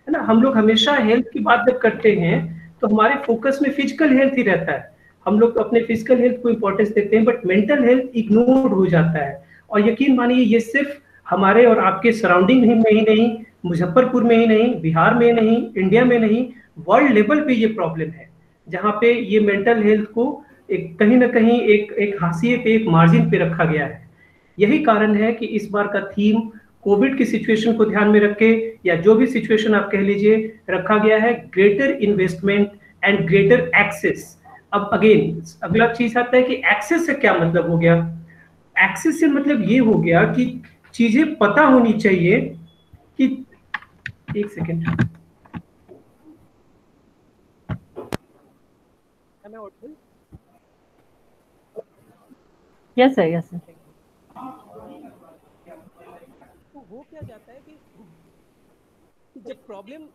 ना। हम लोग हमेशा हेल्थ की बात जब करते हैं तो हमारे फोकस में फिजिकल हेल्थ ही रहता है, हम लोग अपने फिजिकल हेल्थ को इंपॉर्टेंस देते हैं, बट मेंटल हेल्थ इग्नोर हो जाता है। और यकीन मानिए ये सिर्फ हमारे और आपके सराउंडिंग में ही नहीं, मुजफ्फरपुर में ही नहीं, बिहार में नहीं, इंडिया में नहीं, वर्ल्ड लेवल पे ये प्रॉब्लम है, जहाँ पे ये मेंटल हेल्थ को एक कहीं ना कहीं एक हाशिए पे, एक मार्जिन पे रखा गया है। यही कारण है कि इस बार का थीम कोविड की सिचुएशन को ध्यान में रख के, या जो भी सिचुएशन आप कह लीजिए, रखा गया है greater investment and greater access. अब अगेन अगला चीज आता है कि एक्सेस से क्या मतलब हो गया। एक्सेस से मतलब ये हो गया कि चीजें पता होनी चाहिए कि, एक second, yes sir, yes sir. कि जब प्रॉब्लम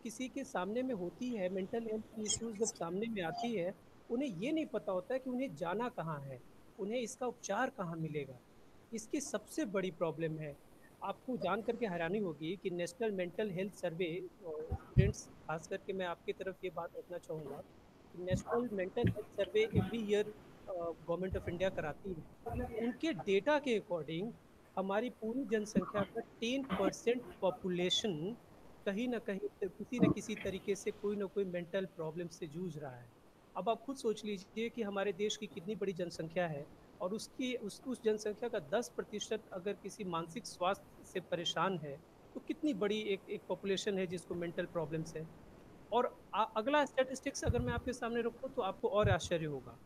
किसी के सामने में होती है, मेंटल हेल्थ की इश्यूज जब सामने में आती है, उन्हें ये नहीं पता होता है कि उन्हें जाना कहाँ है, उन्हें इसका उपचार कहाँ मिलेगा। इसकी सबसे बड़ी प्रॉब्लम है। आपको जान करके हैरानी होगी कि national mental health survey, students खास करके मैं आपकी तरफ ये बात रखना चाहूँगा कि national mental health survey every year government of India कराती है। उनके डेटा के अकॉर्डिंग हमारी पूरी जनसंख्या का 10% पॉपुलेशन कहीं ना कहीं किसी न किसी तरीके से कोई ना कोई मेंटल प्रॉब्लम से जूझ रहा है। अब आप खुद सोच लीजिए कि हमारे देश की कितनी बड़ी जनसंख्या है, और उसकी उस जनसंख्या का 10% अगर किसी मानसिक स्वास्थ्य से परेशान है, तो कितनी बड़ी एक एक पॉपुलेशन है जिसको मेंटल प्रॉब्लम्स है। और अगला स्टैटिस्टिक्स अगर मैं आपके सामने रखूं तो आपको और आश्चर्य होगा।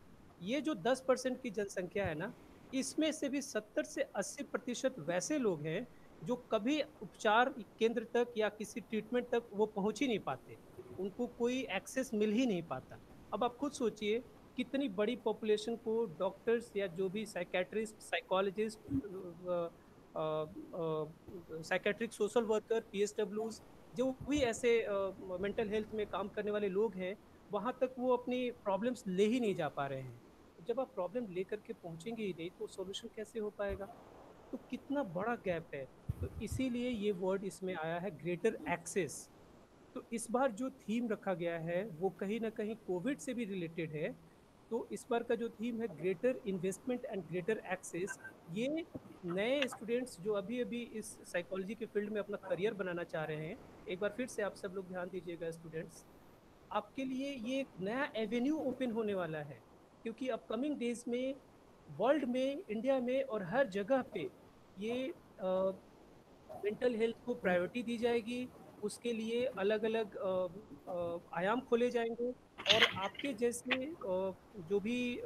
ये जो 10% की जनसंख्या है ना, इसमें से भी 70 से 80% वैसे लोग हैं जो कभी उपचार केंद्र तक या किसी ट्रीटमेंट तक वो पहुंच ही नहीं पाते, उनको कोई एक्सेस मिल ही नहीं पाता। अब आप खुद सोचिए कितनी बड़ी पॉपुलेशन को डॉक्टर्स या जो भी psychiatrist, psychologist, psychiatric social worker, पीएसडब्ल्यूज, जो भी ऐसे मेंटल हेल्थ में काम करने वाले लोग हैं, वहां तक वो अपनी प्रॉब्लम्स ले ही नहीं जा पा रहे हैं। जब आप प्रॉब्लम लेकर के पहुंचेंगे ही नहीं तो सॉल्यूशन कैसे हो पाएगा? तो कितना बड़ा गैप है। तो इसीलिए ये वर्ड इसमें आया है, ग्रेटर एक्सेस। तो इस बार जो थीम रखा गया है वो कहीं ना कहीं कोविड से भी रिलेटेड है। तो इस बार का जो थीम है, greater investment and greater access, ये नए स्टूडेंट्स जो अभी अभी इस साइकोलॉजी के फील्ड में अपना करियर बनाना चाह रहे हैं, एक बार फिर से आप सब लोग ध्यान दीजिएगा स्टूडेंट्स, आपके लिए ये एक नया एवेन्यू ओपन होने वाला है। क्योंकि अपकमिंग डेज में वर्ल्ड में, इंडिया में और हर जगह पे ये मेंटल हेल्थ को प्रायोरिटी दी जाएगी। उसके लिए अलग अलग आयाम खोले जाएंगे। और आपके जैसे जो भी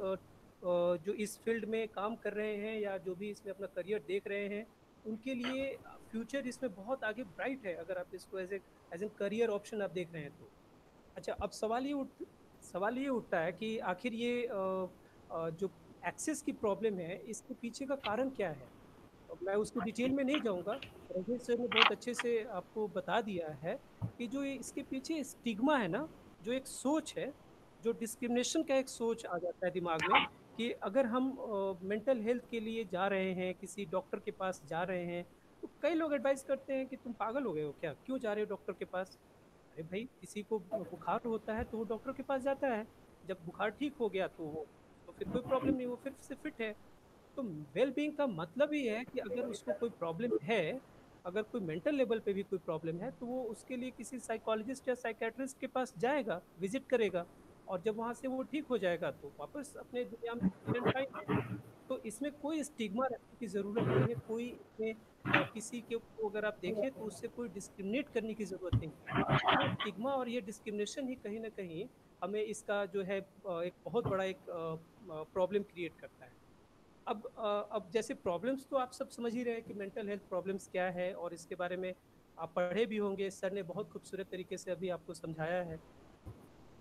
जो इस फील्ड में काम कर रहे हैं या जो भी इसमें अपना करियर देख रहे हैं, उनके लिए फ्यूचर इसमें बहुत आगे ब्राइट है, अगर आप इसको एज एन करियर ऑप्शन आप देख रहे हैं तो। अच्छा, अब सवाल ये उठता है कि आखिर ये जो एक्सेस की प्रॉब्लम है, इसके पीछे का कारण क्या है? मैं उसकी डिटेल में नहीं जाऊंगा। रजनीश सर ने बहुत अच्छे से आपको बता दिया है कि जो ये इसके पीछे स्टिग्मा है ना, जो एक सोच है, जो डिस्क्रिमिनेशन का एक सोच आ जाता है दिमाग में, कि अगर हम मेंटल हेल्थ के लिए जा रहे हैं, किसी डॉक्टर के पास जा रहे हैं, तो कई लोग एडवाइस करते हैं कि तुम पागल हो गए हो क्या, क्यों जा रहे हो डॉक्टर के पास? अरे भाई, किसी को बुखार होता है तो वो डॉक्टर के पास जाता है, जब बुखार ठीक हो गया तो वो तो फिर कोई प्रॉब्लम नहीं, वो फिर से फिट है। तो वेल बीइंग का मतलब ही है कि अगर उसको कोई प्रॉब्लम है, अगर कोई मेंटल लेवल पे भी कोई प्रॉब्लम है, तो वो उसके लिए किसी साइकोलॉजिस्ट या साइकेट्रिस्ट के पास जाएगा, विजिट करेगा, और जब वहां से वो ठीक हो जाएगा तो वापस अपने दुनिया में फिट एंड फाइन है। तो इसमें कोई स्टिग्मा रखने की जरूरत नहीं है, कोई इसमें किसी के को अगर आप देखें तो उससे कोई डिस्क्रिमिनेट करने की जरूरत नहीं है। ये स्टिग्मा और ये डिस्क्रिमिनेशन ही कहीं ना कहीं हमें इसका जो है एक बहुत बड़ा एक प्रॉब्लम क्रिएट करता है। अब जैसे प्रॉब्लम्स तो आप सब समझ ही रहे हैं कि मेंटल हेल्थ प्रॉब्लम्स क्या है, और इसके बारे में आप पढ़े भी होंगे, सर ने बहुत खूबसूरत तरीके से अभी आपको समझाया है।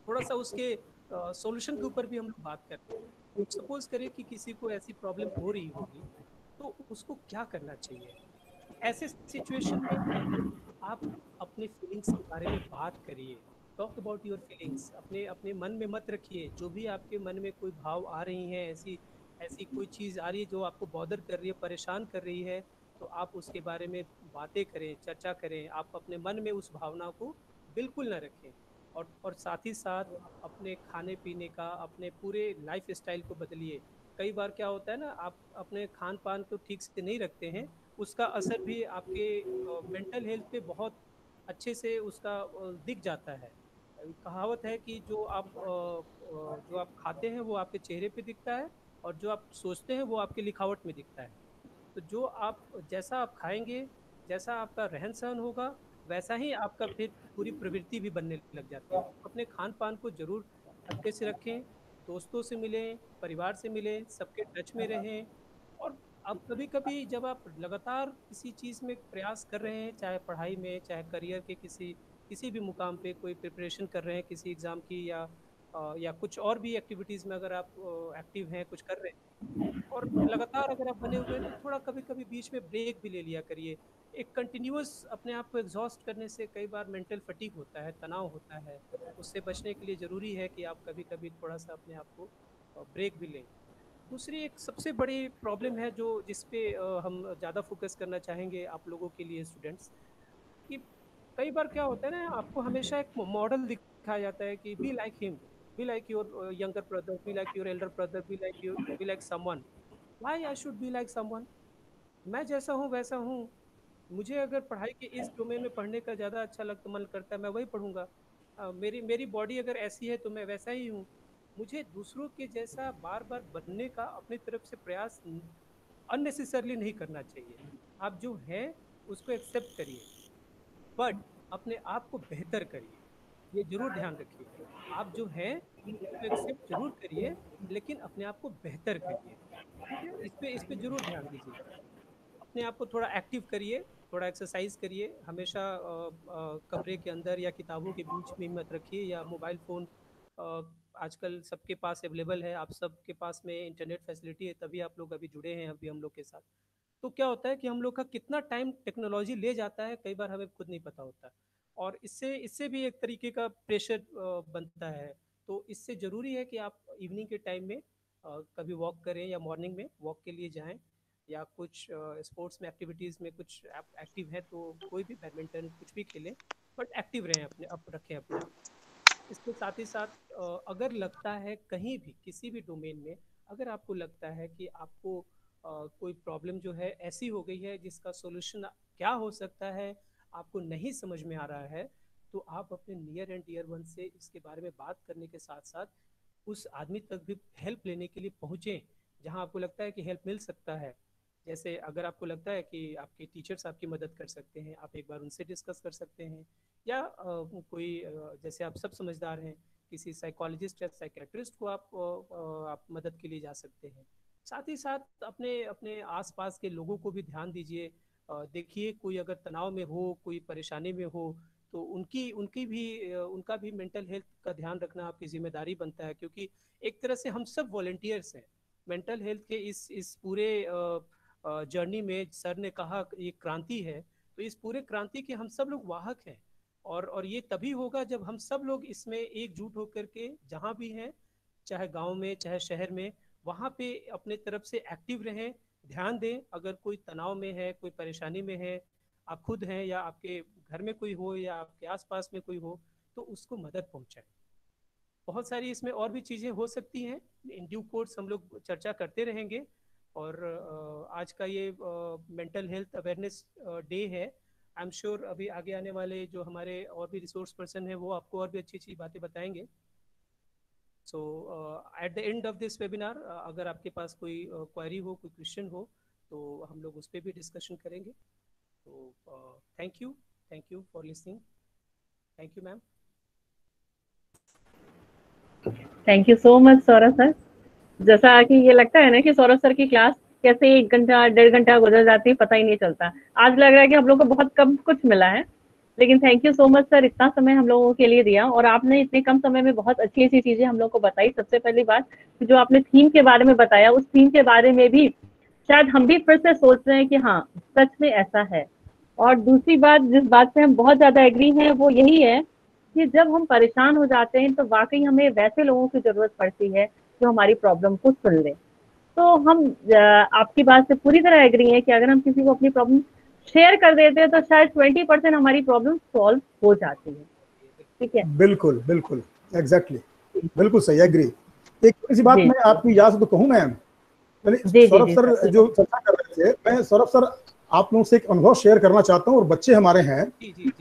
थोड़ा सा उसके सॉल्यूशन के ऊपर भी हम लोग बात करते हैं। सपोज करें कि किसी को ऐसी प्रॉब्लम हो रही होगी, तो उसको क्या करना चाहिए ऐसे सिचुएशन में? आप अपने फीलिंग्स के बारे में बात करिए। Talk about your feelings. अपने अपने मन में मत रखिए। जो भी आपके मन में कोई भाव आ रही हैं, ऐसी ऐसी कोई चीज़ आ रही है जो आपको बॉदर कर रही है, परेशान कर रही है, तो आप उसके बारे में बातें करें, चर्चा करें। आप अपने मन में उस भावना को बिल्कुल ना रखें। और साथ ही साथ अपने खाने पीने का, अपने पूरे लाइफ स्टाइल को बदलिए। कई बार क्या होता है ना, आप अपने खान पान को ठीक से नहीं रखते हैं, उसका असर भी आपके मेंटल हेल्थ पे बहुत अच्छे से उसका दिख जाता है। कहावत है कि जो आप खाते हैं वो आपके चेहरे पे दिखता है, और जो आप सोचते हैं वो आपके लिखावट में दिखता है। तो जैसा आप खाएंगे, जैसा आपका रहन सहन होगा, वैसा ही आपका फिर पूरी प्रवृत्ति भी बनने लग जाती है। तो अपने खान पान को जरूर अच्छे से रखें, दोस्तों से मिलें, परिवार से मिलें, सबके टच में रहें। और अब कभी कभी जब आप लगातार किसी चीज़ में प्रयास कर रहे हैं, चाहे पढ़ाई में, चाहे करियर के किसी किसी भी मुकाम पे कोई प्रिपरेशन कर रहे हैं किसी एग्ज़ाम की, या कुछ और भी एक्टिविटीज़ में अगर आप एक्टिव हैं, कुछ कर रहे हैं, और लगातार अगर आप बने हुए हैं, तो थोड़ा कभी-कभी बीच में ब्रेक भी ले लिया करिए। एक कंटिन्यूअस अपने आप को एग्जॉस्ट करने से कई बार मेंटल फटीग होता है, तनाव होता है। उससे बचने के लिए ज़रूरी है कि आप कभी कभी थोड़ा सा अपने आप को ब्रेक भी लें। दूसरी एक सबसे बड़ी प्रॉब्लम है जो जिस पे हम ज़्यादा फोकस करना चाहेंगे आप लोगों के लिए स्टूडेंट्स, कि कई बार क्या होता है ना, आपको हमेशा एक मॉडल दिखाया जाता है कि be like him, be like your younger brother, be like your Elder brother, be like someone. Why I should be like someone? मैं जैसा हूँ वैसा हूँ। मुझे अगर पढ़ाई के इस डोमेन में पढ़ने का ज़्यादा अच्छा लगता मन करता है, मैं वही पढ़ूंगा। मेरी मेरी बॉडी अगर ऐसी है तो मैं वैसा ही हूँ। मुझे दूसरों के जैसा बार बार बनने का अपनी तरफ से प्रयास अननेसेसरली नहीं करना चाहिए। आप जो हैं उसको एक्सेप्ट करिए, बट अपने आप को बेहतर करिए। ये जरूर ध्यान रखिए, आप जो हैं उसको एक्सेप्ट जरूर करिए, लेकिन अपने आप को बेहतर करिए। ठीक है, इस पे जरूर ध्यान दीजिए। अपने आप को थोड़ा एक्टिव करिए, थोड़ा एक्सरसाइज करिए। हमेशा कमरे के अंदर या किताबों के बीच में मत रखिए, या मोबाइल फ़ोन आजकल सबके पास अवेलेबल है। आप सबके पास में इंटरनेट फैसिलिटी है, तभी आप लोग अभी जुड़े हैं अभी हम लोग के साथ। तो क्या होता है कि हम लोग का कितना टाइम टेक्नोलॉजी ले जाता है कई बार हमें खुद नहीं पता होता, और इससे इससे भी एक तरीके का प्रेशर बनता है। तो इससे ज़रूरी है कि आप इवनिंग के टाइम में कभी वॉक करें, या मॉर्निंग में वॉक के लिए जाएं, या कुछ स्पोर्ट्स में एक्टिविटीज़ में कुछ एक्टिव है तो कोई भी बैडमिंटन कुछ भी खेलें, बट एक्टिव रहें, अपने आप रखें अपने आप। इसके साथ ही साथ अगर लगता है कहीं भी किसी भी डोमेन में, अगर आपको लगता है कि आपको कोई प्रॉब्लम जो है ऐसी हो गई है जिसका सॉल्यूशन क्या हो सकता है आपको नहीं समझ में आ रहा है, तो आप अपने नियर एंड डियर वन से इसके बारे में बात करने के साथ साथ उस आदमी तक भी हेल्प लेने के लिए पहुँचें जहाँ आपको लगता है कि हेल्प मिल सकता है। जैसे अगर आपको लगता है कि आपके टीचर्स आपकी मदद कर सकते हैं, आप एक बार उनसे डिस्कस कर सकते हैं, या कोई जैसे आप सब समझदार हैं, किसी साइकोलॉजिस्ट या साइकेट्रिस्ट को आप मदद के लिए जा सकते हैं। साथ ही साथ अपने अपने आसपास के लोगों को भी ध्यान दीजिए। देखिए कोई अगर तनाव में हो, कोई परेशानी में हो, तो उनकी उनकी भी उनका भी मेंटल हेल्थ का ध्यान रखना आपकी जिम्मेदारी बनता है, क्योंकि एक तरह से हम सब वॉलेंटियर्स हैं मेंटल हेल्थ के इस पूरे जर्नी में। सर ने कहा ये क्रांति है, तो इस पूरे क्रांति के हम सब लोग वाहक हैं, और ये तभी होगा जब हम सब लोग इसमें एकजुट होकर के जहाँ भी हैं, चाहे गांव में चाहे शहर में, वहाँ पे अपने तरफ से एक्टिव रहें, ध्यान दें। अगर कोई तनाव में है, कोई परेशानी में है, आप खुद हैं या आपके घर में कोई हो या आपके आसपास में कोई हो, तो उसको मदद पहुँचाएं। बहुत सारी इसमें और भी चीज़ें हो सकती हैं, इन ड्यू कोर्स हम लोग चर्चा करते रहेंगे। और आज का ये मेंटल हेल्थ अवेयरनेस डे है। आई एम श्योर अभी आगे आने वाले जो हमारे और भी रिसोर्स पर्सन हैं वो आपको और भी अच्छी अच्छी बातें बताएंगे। So at the end of this webinar अगर आपके पास कोई क्वेरी हो, कोई क्वेश्चन हो, तो हम लोग उस पर भी डिस्कशन करेंगे। तो thank you for listening. Thank you ma'am. Thank you so much Saurabh sir. जैसा कि ये लगता है ना कि सौरभ सर की क्लास कैसे 1 घंटा 1.5 घंटा गुजर जाती है पता ही नहीं चलता। आज लग रहा है कि हम लोग को बहुत कम कुछ मिला है, लेकिन thank you so much sir, इतना समय हम लोगों के लिए दिया, और आपने इतने कम समय में बहुत अच्छी अच्छी चीजें हम लोग को बताई। सबसे पहली बात जो आपने थीम के बारे में बताया, उस थीम के बारे में भी शायद हम भी फिर से सोच रहे हैं कि हाँ सच में ऐसा है। और दूसरी बात जिस बात से हम बहुत ज्यादा एग्री हैं वो यही है कि जब हम परेशान हो जाते हैं तो वाकई हमें वैसे लोगों की जरूरत पड़ती है जो हमारी प्रॉब्लम को सुन ले। तो हम आपकी बात से पूरी तरह एग्री हैं कि अगर हम किसी को अपनी प्रॉब्लम शेयर कर देते हैं तो शायद 20% हमारी प्रॉब्लम सॉल्व हो जाती है। ठीक है, बिल्कुल बिल्कुल एग्जैक्टली, बिल्कुल सही, एग्री। एक ऐसी बात मैं आपकी याद से तो कहूँ मैम, सौरभ सर जो चर्चा कर रहे थे, मैं सौरभ सर आप लोगों से एक अनुभव शेयर करना चाहता हूँ। और बच्चे हमारे हैं,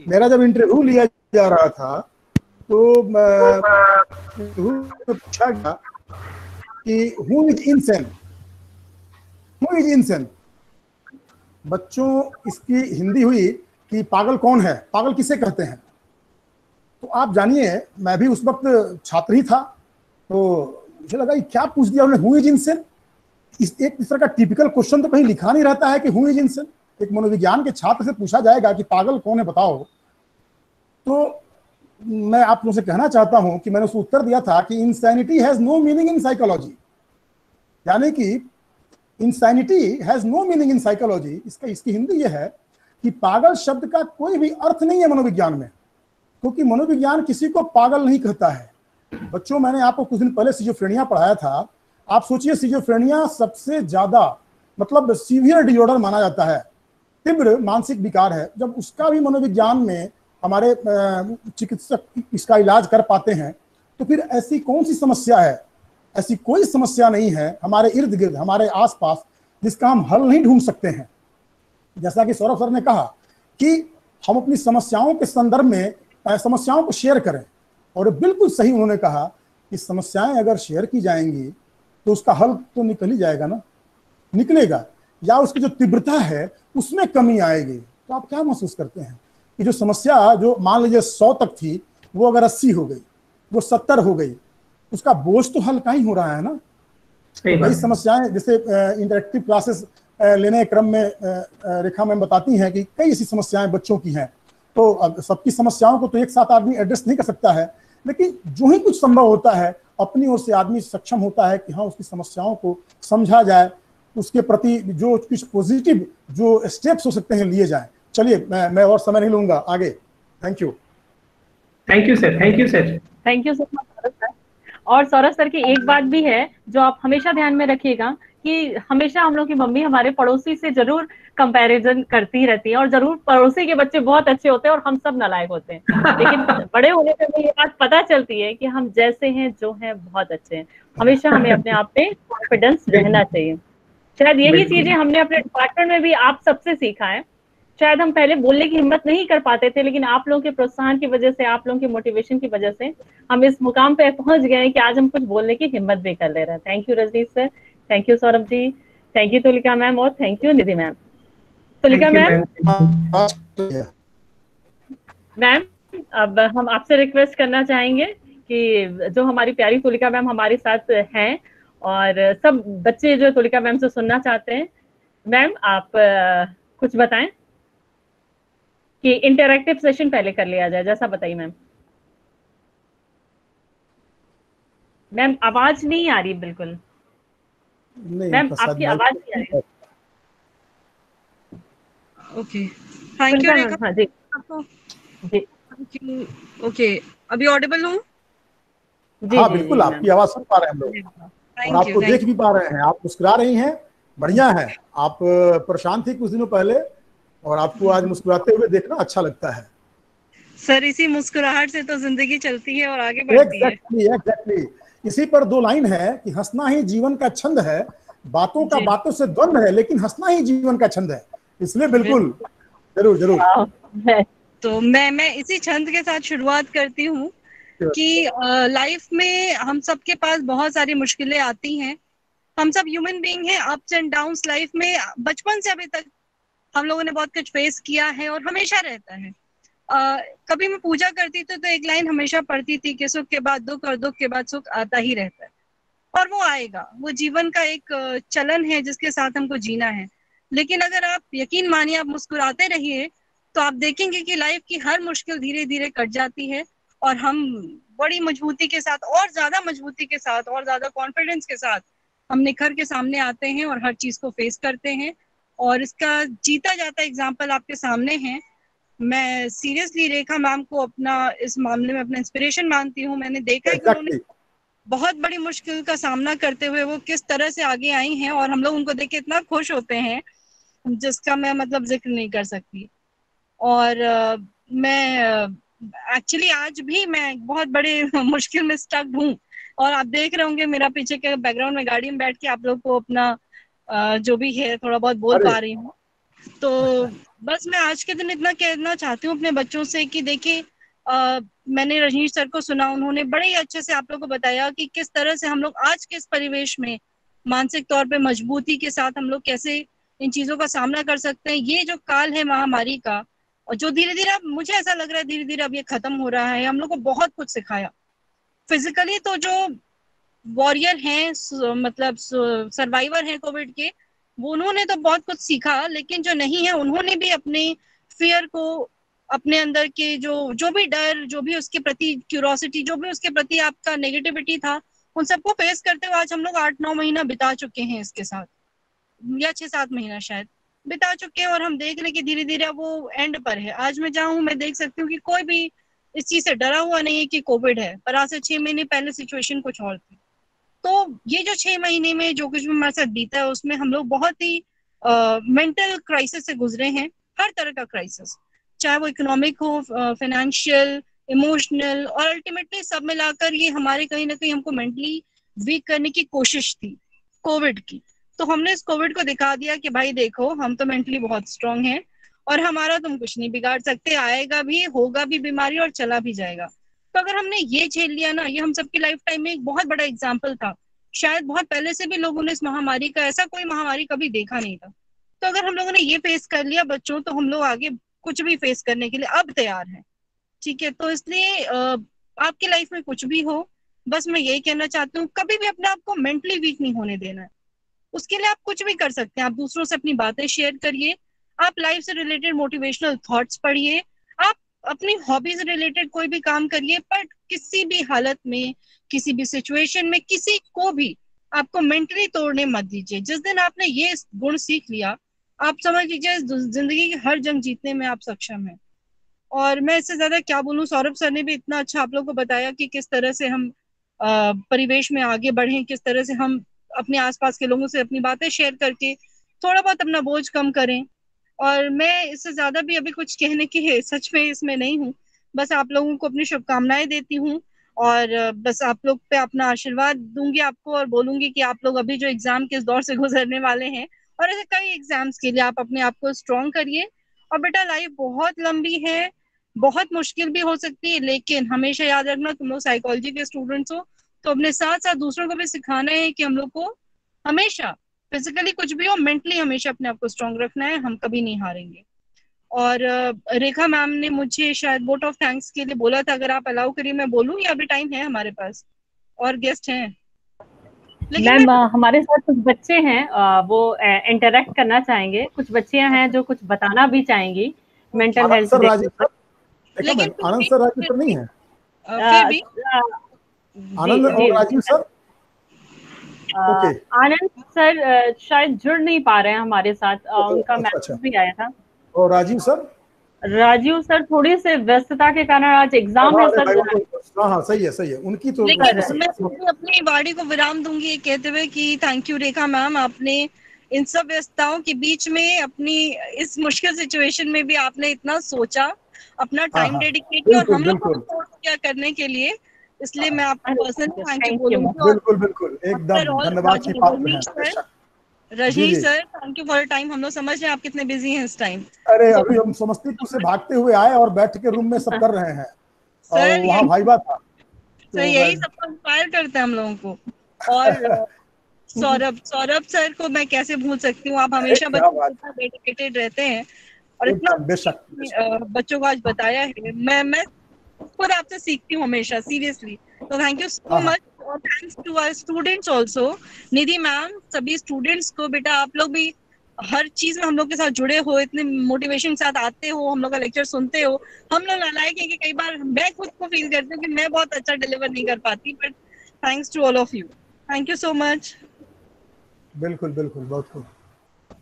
मेरा जब इंटरव्यू लिया जा रहा था तो पूछा गया कि who is insane, who is insane. बच्चों इसकी हिंदी हुई कि पागल कौन है, पागल किसे कहते हैं। तो आप जानिए मैं भी उस वक्त छात्र ही था, तो मुझे लगा कि क्या पूछ दिया उन्होंने, हु इज इंसेन। इस तरह का टिपिकल क्वेश्चन तो कहीं लिखा नहीं रहता है कि हु इज इंसेन। एक मनोविज्ञान के छात्र से पूछा जाएगा कि पागल कौन है बताओ। तो मैं आप लोगों से कहना चाहता हूं कि मैंने उसको उत्तर दिया था कि insanity has no meaning in psychology, यानी कि insanity has no meaning in psychology. इसकी हिंदी ये है कि पागल शब्द का कोई भी अर्थ नहीं है मनोविज्ञान में, क्योंकि मनोविज्ञान किसी को पागल नहीं कहता है। बच्चों, मैंने आपको कुछ दिन पहले सिजोफ्रेनिया पढ़ाया था। आप सोचिए, सिजोफ्रेनिया सबसे ज्यादा मतलब सीवियर डिसऑर्डर माना जाता है, तीव्र मानसिक विकार है। जब उसका भी मनोविज्ञान में हमारे चिकित्सक इसका इलाज कर पाते हैं, तो फिर ऐसी कौन सी समस्या है? ऐसी कोई समस्या नहीं है हमारे इर्द गिर्द, हमारे आसपास, जिसका हम हल नहीं ढूंढ सकते हैं। जैसा कि सौरभ सर ने कहा कि हम अपनी समस्याओं के संदर्भ में समस्याओं को शेयर करें, और बिल्कुल सही उन्होंने कहा कि समस्याएं अगर शेयर की जाएंगी तो उसका हल तो निकल ही जाएगा ना, निकलेगा, या उसकी जो तीव्रता है उसमें कमी आएगी। तो आप क्या महसूस करते हैं कि जो समस्या जो मान लीजिए 100 तक थी, वो अगर 80 हो गई, वो 70 हो गई, उसका बोझ तो हल्का ही हो रहा है ना। कई समस्याएं, जैसे इंटरेक्टिव क्लासेस लेने के क्रम में रेखा मैम बताती हैं कि कई ऐसी समस्याएं बच्चों की हैं। तो अब सबकी समस्याओं को तो एक साथ आदमी एड्रेस नहीं कर सकता है, लेकिन जो ही कुछ संभव होता है अपनी ओर से आदमी सक्षम होता है कि हाँ, उसकी समस्याओं को समझा जाए, उसके प्रति जो कुछ पॉजिटिव जो स्टेप्स हो सकते हैं लिए जाएं। चलिए, मैं और समय नहीं लूंगा, आगे। Thank you. Thank you sir, thank you sir, thank you so much Saurabh sir. और सौरभ सर की एक बात भी है जो आप हमेशा ध्यान में रखिएगा कि हमेशा हम लोग की मम्मी हमारे पड़ोसी से जरूर कंपैरिजन करती रहती है, और जरूर पड़ोसी के बच्चे बहुत अच्छे होते हैं और हम सब नालायक होते हैं। लेकिन बड़े होने पर हमें ये बात पता चलती है कि हम जैसे हैं जो हैं बहुत अच्छे हैं। हमेशा हमें अपने आप पे कॉन्फिडेंस रहना चाहिए। शायद यही चीजें हमने अपने डिपार्टमेंट में भी आप सबसे सीखा है। शायद हम पहले बोलने की हिम्मत नहीं कर पाते थे, लेकिन आप लोगों के प्रोत्साहन की वजह से, आप लोगों की मोटिवेशन की वजह से हम इस मुकाम पे पहुंच गए हैं कि आज हम कुछ बोलने की हिम्मत भी कर ले रहे हैं। Thank you Rajneesh sir, thank you Saurabh ji, thank you Tulika ma'am, और thank you Nidhi ma'am. Tulika ma'am, अब हम आपसे रिक्वेस्ट करना चाहेंगे कि जो हमारी प्यारी तुलिका मैम हमारे साथ हैं और सब बच्चे जो तुलिका मैम से सुनना चाहते हैं, मैम आप कुछ बताएं कि इंटरैक्टिव सेशन पहले कर लिया जाए, जैसा बताइए मैम। मैम आवाज नहीं आ रही बिल्कुल। मैम आपकी आवाज नहीं आ रही। ओके, थैंक यू रेखा। हाँ जी आपको जी, थैंक यू। ओके, अभी ऑडिबल हूँ? हाँ बिल्कुल, आपकी आवाज सुन पा रहे हैं हम लोग, और आपको देख भी पा रहे हैं। आप मुस्कुरा रही हैं, बढ़िया है। आप परेशान थी कुछ दिनों पहले, और आपको आज मुस्कुराते हुए देखना अच्छा लगता है। सर, इसी मुस्कुराहट से तो जिंदगी चलती है और आगे बढ़ती है। एग्जैक्टली। इसी पर दो लाइन है कि हंसना ही जीवन का छंद है, बातों का बातों से द्वंद है, लेकिन हंसना ही जीवन का छंद है। इसलिए बिल्कुल जरूर जरूर। तो मैं इसी छंद के साथ शुरुआत करती हूँ कि लाइफ में हम सबके पास बहुत सारी मुश्किलें आती हैं। हम सब ह्यूमन बीइंग हैं, अप्स एंड डाउन्स लाइफ में बचपन से अभी तक हम लोगों ने बहुत कुछ फेस किया है और हमेशा रहता है। कभी मैं पूजा करती थी तो एक लाइन हमेशा पढ़ती थी कि सुख के बाद दुख और दुख के बाद सुख आता ही रहता है, और वो आएगा। वो जीवन का एक चलन है जिसके साथ हमको जीना है। लेकिन अगर आप यकीन मानिए, आप मुस्कुराते रहिए, तो आप देखेंगे कि लाइफ की हर मुश्किल धीरे धीरे कट जाती है और हम बड़ी मजबूती के साथ, और ज्यादा मजबूती के साथ, और ज्यादा कॉन्फिडेंस के साथ हम निखर के सामने आते हैं और हर चीज को फेस करते हैं। और इसका जीता जाता एग्जाम्पल आपके सामने है। मैं सीरियसली रेखा मैम को अपना इस मामले में अपना इंस्पिरेशन मानती हूँ। मैंने देखा है कि उन्होंने बहुत बड़ी मुश्किल का सामना करते हुए वो किस तरह से आगे आई हैं, और हम लोग उनको देख के इतना खुश होते हैं जिसका मैं मतलब जिक्र नहीं कर सकती। और मैं एक्चुअली आज भी मैं बहुत बड़े मुश्किल में स्टक हूँ, और आप देख रहे होंगे मेरा पीछे के बैकग्राउंड में गाड़ी में बैठ के आप लोग को अपना जो भी है थोड़ा बहुत बोल पा रही हूँ। तो बस मैं आज के दिन इतना कहना चाहती हूँ अपने बच्चों से कि देखिए, मैंने रजनीश सर को सुना, उन्होंने बड़े ही अच्छे से आप लोग को बताया कि किस तरह से हम लोग आज के इस परिवेश में मानसिक तौर पे मजबूती के साथ हम लोग कैसे इन चीजों का सामना कर सकते हैं। ये जो काल है महामारी का, और जो धीरे धीरे अब मुझे ऐसा लग रहा है धीरे धीरे अब ये खत्म हो रहा है, हम लोग को बहुत कुछ सिखाया। फिजिकली तो जो वॉरियर हैं, मतलब सर्वाइवर हैं कोविड के, वो उन्होंने तो बहुत कुछ सीखा, लेकिन जो नहीं है उन्होंने भी अपने फियर को, अपने अंदर के जो भी डर, जो भी उसके प्रति क्यूरोसिटी, जो भी उसके प्रति आपका नेगेटिविटी था, उन सबको फेस करते हुए आज हम लोग 8-9 महीना बिता चुके हैं इसके साथ, या 6-7 महीना शायद। बिता चुके हैं और हम देख रहे हैं कि धीरे धीरे वो एंड पर है। आज मैं जहाँ हूँ मैं देख सकती हूँ कि कोई भी इस चीज से डरा हुआ नहीं है कि कोविड है, पर आज से 6 महीने पहले सिचुएशन कुछ और थी। तो ये जो 6 महीने में जो कुछ भी हमारे साथ बीता है उसमें हम लोग बहुत ही मेंटल क्राइसिस से गुजरे हैं, हर तरह का क्राइसिस, चाहे वो इकोनॉमिक हो, फाइनेंशियल, इमोशनल, और अल्टीमेटली सब मिलाकर ये हमारे कहीं ना कहीं हमको मेंटली वीक करने की कोशिश थी कोविड की। तो हमने इस कोविड को दिखा दिया कि भाई देखो हम तो मेंटली बहुत स्ट्रांग हैं और हमारा तुम कुछ नहीं बिगाड़ सकते, आएगा भी, होगा भी बीमारी और चला भी जाएगा। तो अगर हमने ये झेल लिया ना, ये हम सबकी लाइफ टाइम में एक बहुत बड़ा एग्जाम्पल था। शायद बहुत पहले से भी लोगों ने इस महामारी का, ऐसा कोई महामारी कभी देखा नहीं था। तो अगर हम लोगों ने ये फेस कर लिया बच्चों, तो हम लोग आगे कुछ भी फेस करने के लिए अब तैयार हैं। ठीक है, तो इसलिए आपकी लाइफ में कुछ भी हो, बस मैं यही कहना चाहती हूँ, कभी भी अपने आप को मेंटली वीक नहीं होने देना है। उसके लिए आप कुछ भी कर सकते हैं, आप दूसरों से अपनी बातें शेयर करिए, आप लाइफ से रिलेटेड मोटिवेशनल थॉट्स पढ़िए, आप अपनी हॉबीज रिलेटेड कोई भी काम करिए, पर किसी भी हालत में, किसी भी सिचुएशन में किसी को भी आपको मेंटली तोड़ने मत दीजिए। जिस दिन आपने ये गुण सीख लिया, आप समझ लीजिए जिंदगी की हर जंग जीतने में आप सक्षम हैं। और मैं इससे ज्यादा क्या बोलूं, सौरभ सर ने भी इतना अच्छा आप लोगों को बताया कि किस तरह से हम परिवेश में आगे बढ़ें, किस तरह से हम अपने आसपास के लोगों से अपनी बातें शेयर करके थोड़ा बहुत अपना बोझ कम करें। और मैं इससे ज्यादा भी अभी कुछ कहने की सच में इसमें नहीं हूँ, बस आप लोगों को अपनी शुभकामनाएं देती हूँ और बस आप लोग पे अपना आशीर्वाद दूंगी आपको, और बोलूंगी कि आप लोग अभी जो एग्जाम के इस दौर से गुजरने वाले हैं और ऐसे कई एग्जाम्स के लिए आप अपने आप को स्ट्रॉन्ग करिए। और बेटा लाइफ बहुत लंबी है, बहुत मुश्किल भी हो सकती है, लेकिन हमेशा याद रखना तुम लोग साइकोलॉजी के स्टूडेंट्स हो, तो अपने साथ साथ दूसरों को भी सिखाना है कि हम लोग को हमेशा फिजिकली कुछ भी हो, मेंटली हमेशा अपने आप को स्ट्रॉन्ग रखना है, हम कभी नहीं हारेंगे। और रेखा मैम ने मुझे शायद वोट ऑफ थैंक्स के लिए बोला था, अगर आप अलाउ करिए मैं बोलूं या अभी टाइम है हमारे पास और गेस्ट हैं? मैम हमारे साथ कुछ बच्चे हैं, वो इंटरेक्ट करना चाहेंगे, कुछ बच्चियां हैं जो कुछ बताना भी चाहेंगी mental health sir Rajeev sir, Anand sir Rajeev sir नहीं है फिर भी आनंद और Rajeev sir, okay Anand sir शायद जुड़ नहीं पा रहे हैं हमारे साथ, उनका मैसेज भी आया था। और राजीव सर थोड़ी से व्यस्तता के कारण आज एग्जाम है सर। हाँ सही है उनकी तो। मैं अपनी वाणी को विराम दूंगी कहते हुए कि थैंक यू रेखा मैम, आपने इन सब व्यस्तताओं के बीच में अपनी इस मुश्किल सिचुएशन में भी आपने इतना सोचा, अपना टाइम डेडिकेट किया और हम लोग को सपोर्ट किया करने के लिए, इसलिए मैं आपको पर्सनली थैंक यू बोलूंगी। बिल्कुल एकदम धन्यवाद की बात है। Rajnish sir thank you for time, हम लोग समझ रहे हैं आप कितने बिजी हैं इस टाइम। अरे अभी हम समस्तीपुर से भागते हुए आए और बैठ के रूम में सब कर रहे हैं और वहाँ भाईबा था, तो यही सबको इंस्पायर करता है हम लोगों को। और सौरभ सर को मैं कैसे भूल सकती हूँ, आप हमेशा बच्चों को इतना डेडिकेटेड रहते हैं और इतना बच्चों को आज बताया है, मैं खुद आपसे सीखती हूँ हमेशा, सीरियसली। तो थैंक यू सो मच और thanks to our students also, Nidhi ma'am, सभी स्टूडेंट्स को। बेटा आप लोग भी हर चीज में हम लोग के साथ जुड़े हो, इतने मोटिवेशन के साथ आते हो, हम लोग का लेक्चर सुनते हो। हम लोग नालायक है कि कई बार मैं खुद को फील करती हूँ कि मैं बहुत अच्छा डिलीवर नहीं कर पाती, but thanks to all of you, thank you so much. बिल्कुल बहुत खूब,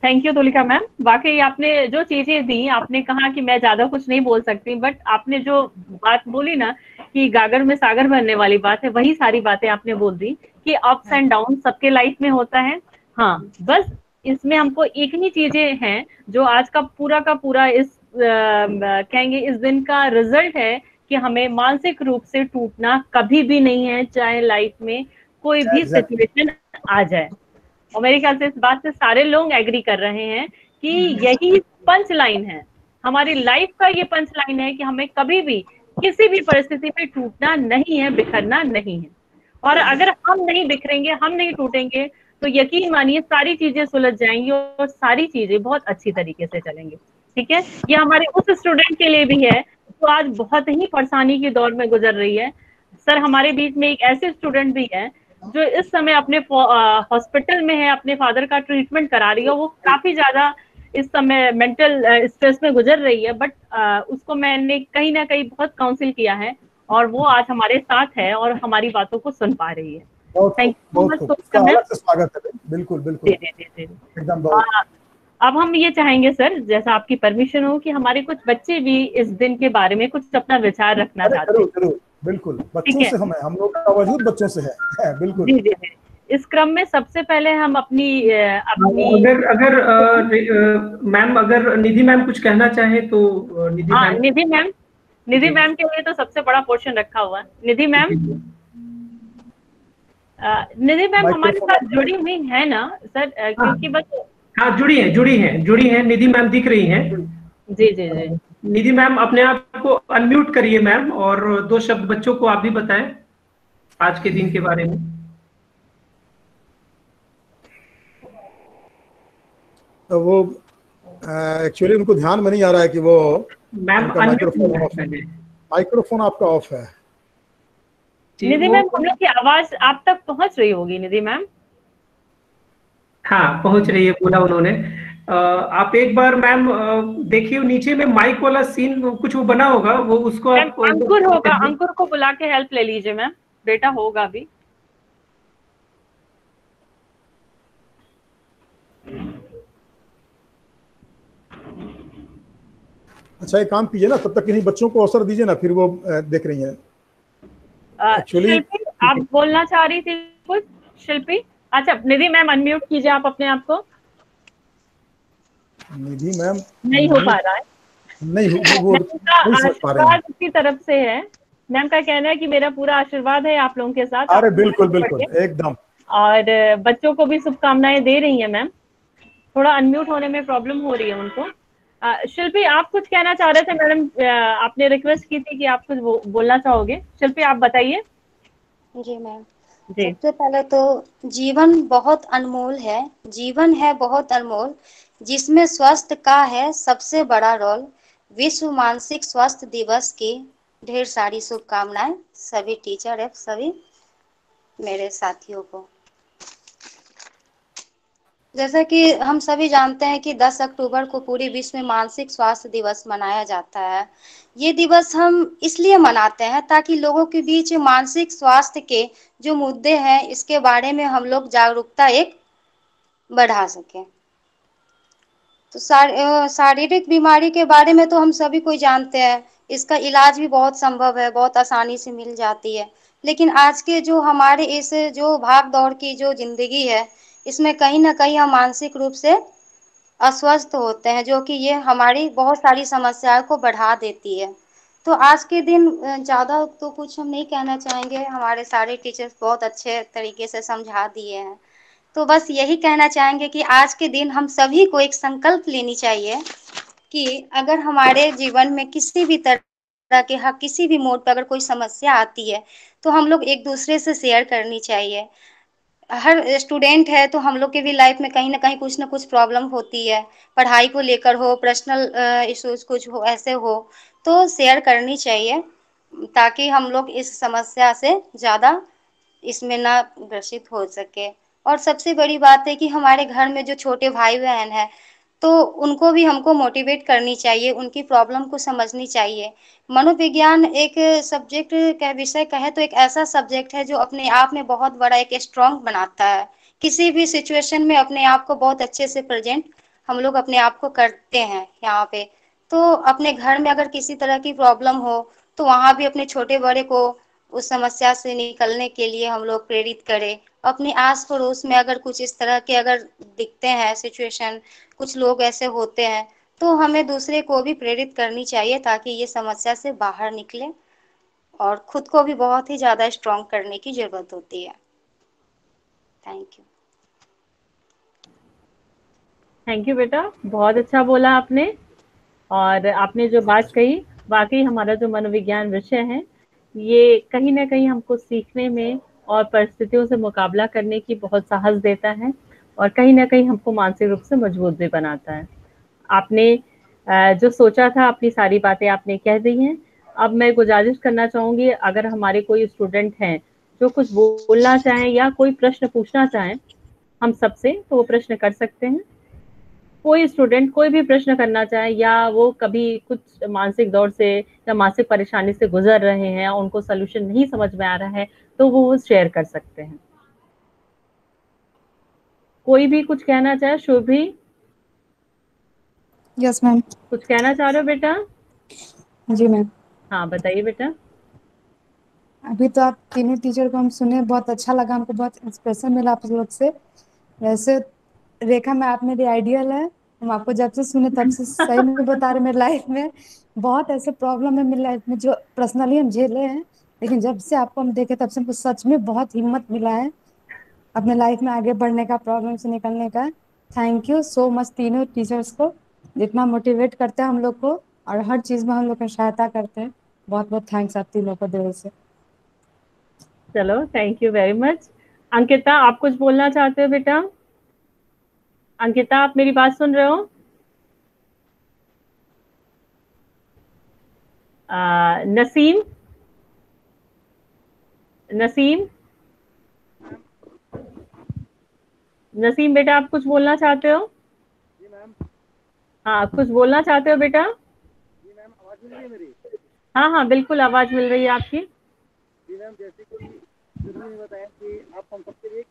थैंक यू तुलिका मैम। वाकई आपने जो चीजें दी, आपने कहा कि मैं ज्यादा कुछ नहीं बोल सकती, बट आपने जो बात बोली ना कि गागर में सागर बनने वाली बात है, वही सारी बातें आपने बोल दी कि अप्स एंड डाउन सबके लाइफ में होता है। हाँ, बस इसमें हमको एक ही चीजें हैं जो आज का पूरा इस कहेंगे इस दिन का रिजल्ट है कि हमें मानसिक रूप से टूटना कभी भी नहीं है, चाहे लाइफ में कोई भी सिचुएशन आ जाए। और मेरे ख्याल से इस बात से सारे लोग एग्री कर रहे हैं कि यही पंच लाइन है हमारी लाइफ का, ये पंच लाइन है कि हमें कभी भी किसी भी परिस्थिति में टूटना नहीं है, बिखरना नहीं है। और अगर हम नहीं बिखरेंगे, हम नहीं टूटेंगे, तो यकीन मानिए सारी चीजें सुलझ जाएंगी और सारी चीजें बहुत अच्छी तरीके से चलेंगी। ठीक है, ये हमारे उस स्टूडेंट के लिए भी है जो आज बहुत ही परेशानी के दौर में गुजर रही है। सर हमारे बीच में एक ऐसे स्टूडेंट भी है जो इस समय अपने हॉस्पिटल में है, अपने फादर का ट्रीटमेंट करा रही है, वो काफी ज्यादा इस समय मेंटल स्ट्रेस में गुजर रही है, बट उसको मैंने कहीं ना कहीं बहुत काउंसिल किया है और वो आज हमारे साथ है और हमारी बातों को सुन पा रही है। Thank you so much. स्वागत है, बिल्कुल एकदम। अब हम ये चाहेंगे सर, जैसा आपकी परमिशन हो, कि हमारे कुछ बच्चे भी इस दिन के बारे में कुछ अपना विचार रखना चाहते हैं। जरूर जरूर, बिल्कुल, बच्चों है। से हम लोग का वजूद बच्चों से है बिल्कुल। जी जी जी। इस क्रम में सबसे पहले हम अपनी अगर अगर मैम, अगर निधि मैम कुछ कहना चाहे तो निधि हाँ, मैम। निधि मैम के लिए तो सबसे बड़ा पोर्शन रखा हुआ है। निधि मैम, निधि मैम हमारे साथ जुड़ी हुई है ना सर? क्योंकि बस हाँ, जुड़ी हैं निधि मैम, दिख रही हैं। जी जी जी। निधि मैम अपने आप को अनम्यूट करिए मैम, और 2 शब्द बच्चों को आप भी बताएं आज के दिन के बारे में। तो वो एक्चुअली उनको ध्यान में नहीं आ रहा है कि वो मैम माइक्रोफोन ऑफ है। माइक्रोफोन आपका ऑफ है। निधि मैम, हम लोग की आवाज आप तक पहुंच रही होगी निधि मैम? हाँ, पहुंच रही है, बोला उन्होंने। आप एक बार मैम देखिए नीचे में माइक वाला सीन कुछ वो बना होगा, वो उसको आप अंकुर होगा, अंकुर को बुला के हेल्प ले लीजिए मैम, बेटा होगा अभी। अच्छा, एक काम कीजिए ना, तब तक इन्हीं बच्चों को अवसर दीजिए ना, फिर वो देख रही हैं। शिल्पी, आप बोलना चाह रही थी कुछ शिल्पी? अच्छा, निधि मैम अनम्यूट कीजिए आप अपने आप को। निधि मैम नहीं हो पा रहा है। नहीं वो आशीर्वाद उसकी तरफ से है। मैम का कहना है कि मेरा पूरा आशीर्वाद है आप लोगों के साथ। अरे बिल्कुल बिल्कुल, एकदम। और बच्चों को भी शुभकामनाएं दे रही हैं मैम। थोड़ा अनम्यूट होने में प्रॉब्लम हो रही है उनको। शिल्पी, आप कुछ कहना चाह रहे थे मैडम, आपने रिक्वेस्ट की थी कि आप कुछ बोलना चाहोगे। शिल्पी, आप बताइए। जी मैम, सबसे पहले तो जीवन बहुत अनमोल है, जीवन है बहुत अनमोल, जिसमें स्वास्थ्य का है सबसे बड़ा रोल। विश्व मानसिक स्वास्थ्य दिवस की ढेर सारी शुभकामनाएं सभी टीचर एवं सभी मेरे साथियों को। जैसा कि हम सभी जानते हैं कि 10 अक्टूबर को पूरे विश्व में मानसिक स्वास्थ्य दिवस मनाया जाता है। ये दिवस हम इसलिए मनाते हैं ताकि लोगों के बीच मानसिक स्वास्थ्य के जो मुद्दे हैं इसके बारे में हम लोग जागरूकता एक बढ़ा सकें। तो शारीरिक बीमारी के बारे में तो हम सभी कोई जानते हैं, इसका इलाज भी बहुत संभव है, बहुत आसानी से मिल जाती है। लेकिन आज के जो हमारे इस जो भाग दौड़ की जो जिंदगी है, इसमें कहीं ना कहीं हम मानसिक रूप से अस्वस्थ होते हैं, जो कि ये हमारी बहुत सारी समस्याओं को बढ़ा देती है। तो आज के दिन ज़्यादा तो कुछ हम नहीं कहना चाहेंगे, हमारे सारे टीचर्स बहुत अच्छे तरीके से समझा दिए हैं। तो बस यही कहना चाहेंगे कि आज के दिन हम सभी को एक संकल्प लेनी चाहिए कि अगर हमारे जीवन में किसी भी तरह के किसी भी मोड पर अगर कोई समस्या आती है तो हम लोग एक दूसरे से शेयर करनी चाहिए। हर स्टूडेंट है तो हम लोग के भी लाइफ में कहीं ना कुछ प्रॉब्लम होती है, पढ़ाई को लेकर हो, पर्सनल इश्यूज कुछ हो, ऐसे हो तो शेयर करनी चाहिए ताकि हम लोग इस समस्या से ज़्यादा इसमें ना ग्रसित हो सके। और सबसे बड़ी बात है कि हमारे घर में जो छोटे भाई बहन हैं तो उनको भी हमको मोटिवेट करनी चाहिए, उनकी प्रॉब्लम को समझनी चाहिए। मनोविज्ञान एक सब्जेक्ट का विषय कहे तो एक ऐसा सब्जेक्ट है जो अपने आप में बहुत बड़ा एक स्ट्रॉन्ग बनाता है। किसी भी सिचुएशन में अपने आप को बहुत अच्छे से प्रेजेंट हम लोग अपने आप को करते हैं यहाँ पे। तो अपने घर में अगर किसी तरह की प्रॉब्लम हो तो वहाँ भी अपने छोटे बड़े को उस समस्या से निकलने के लिए हम लोग प्रेरित करें। अपने आस पड़ोस में अगर कुछ इस तरह के अगर दिखते हैं सिचुएशन, कुछ लोग ऐसे होते हैं तो हमें दूसरे को भी प्रेरित करनी चाहिए ताकि ये समस्या से बाहर निकले। और खुद को भी बहुत ही ज़्यादा स्ट्रॉन्ग करने की ज़रूरत होती है। Thank you. थैंक यू बेटा, बहुत अच्छा बोला आपने। और आपने जो बात कही, वाकई हमारा जो मनोविज्ञान विषय है ये कहीं ना कहीं हमको सीखने में और परिस्थितियों से मुकाबला करने की बहुत साहस देता है और कहीं ना कहीं हमको मानसिक रूप से मजबूत भी बनाता है। आपने जो सोचा था अपनी सारी बातें आपने कह दी हैं। अब मैं गुजारिश करना चाहूंगी, अगर हमारे कोई स्टूडेंट हैं जो कुछ बोलना चाहें या कोई प्रश्न पूछना चाहें हम सबसे, तो वो प्रश्न कर सकते हैं। कोई स्टूडेंट कोई भी प्रश्न करना चाहे या वो कभी कुछ मानसिक दौर से या मानसिक परेशानी से गुजर रहे हैं, उनको सलूशन नहीं समझ में आ रहा है, तो वो शेयर कर सकते हैं। कोई भी कुछ कहना चाहे, शुभी? Yes ma'am. कुछ कहना चाह रहे हो बेटा? जी मैम। हाँ बताइए बेटा। अभी तो आप तीनों टीचर को हम सुने, बहुत अच्छा लगा, हमको बहुत इंस्पिरेशन मिला आप लोग से। वैसे रेखा में आप मेरी आइडियल है, हम आपको जब से सुने तब से सही में बता रहे, मेरी लाइफ में बहुत ऐसे प्रॉब्लम है मेरी लाइफ में जो पर्सनली हम झेले हैं, लेकिन जब से आपको हम देखे तब से हमको सच में बहुत हिम्मत मिला है अपने लाइफ में आगे बढ़ने का, प्रॉब्लम से निकलने का। थैंक यू सो मच तीनों टीचर्स को, जितना मोटिवेट करते हैं हम लोग को और हर चीज़ में हम लोग की सहायता करते हैं। बहुत बहुत थैंक्स आप तीनों को दिल से। चलो thank you very much. Ankita आप कुछ बोलना चाहते हो बेटा? अंकिता आप मेरी बात सुन रहे हो? नसीम, नसीम, नसीम बेटा आप कुछ बोलना चाहते हो? जी मैम। हाँ कुछ बोलना चाहते हो बेटा? जी मैम, आवाज़ मिल रही है मेरी? हाँ हाँ बिल्कुल आवाज मिल रही है आपकी। जी मैम, जैसे कि गुरु ने बताया कि आप हम सबके लिए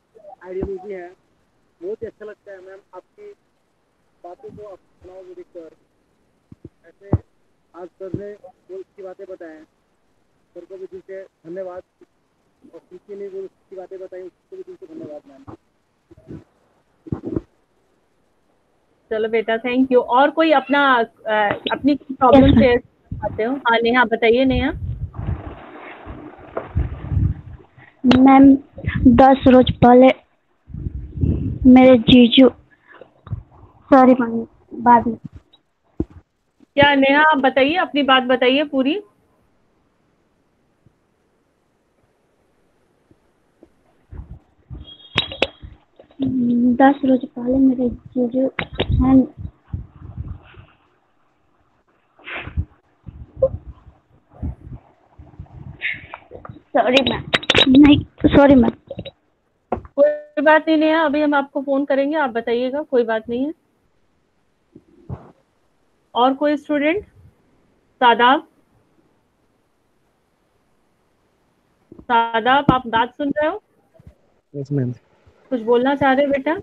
आइडियोलॉजी है, बहुत ही अच्छा लगता है मैम आपकी बातों को अपनाओ देखकर। ऐसे आज सर ने जो उसकी बातें बताएं, सर को भी दिल से धन्यवाद, और किसी ने जो उसकी बातें बताई उसको भी दिल से धन्यवाद मैम। चलो बेटा थैंक यू। और कोई अपना अपनी प्रॉब्लम शेयर करते हो? हाँ नेहा बताइए। नेहा मैम 10 रोज पहले मेरे जीजू, सॉरी मैम बाद में। क्या नेहा आप बताइए, अपनी बात बताइए पूरी। दस रोज पहले मेरे जीजू हैं, सॉरी मैम, नहीं सॉरी मैम। कोई बात नहीं नेहा, अभी हम आपको फोन करेंगे, आप बताइएगा, कोई बात नहीं है। और कोई स्टूडेंट? सादाब, सादाब आप बात सुन रहे हो? Yes ma'am. कुछ बोलना चाह रहे हो बेटा?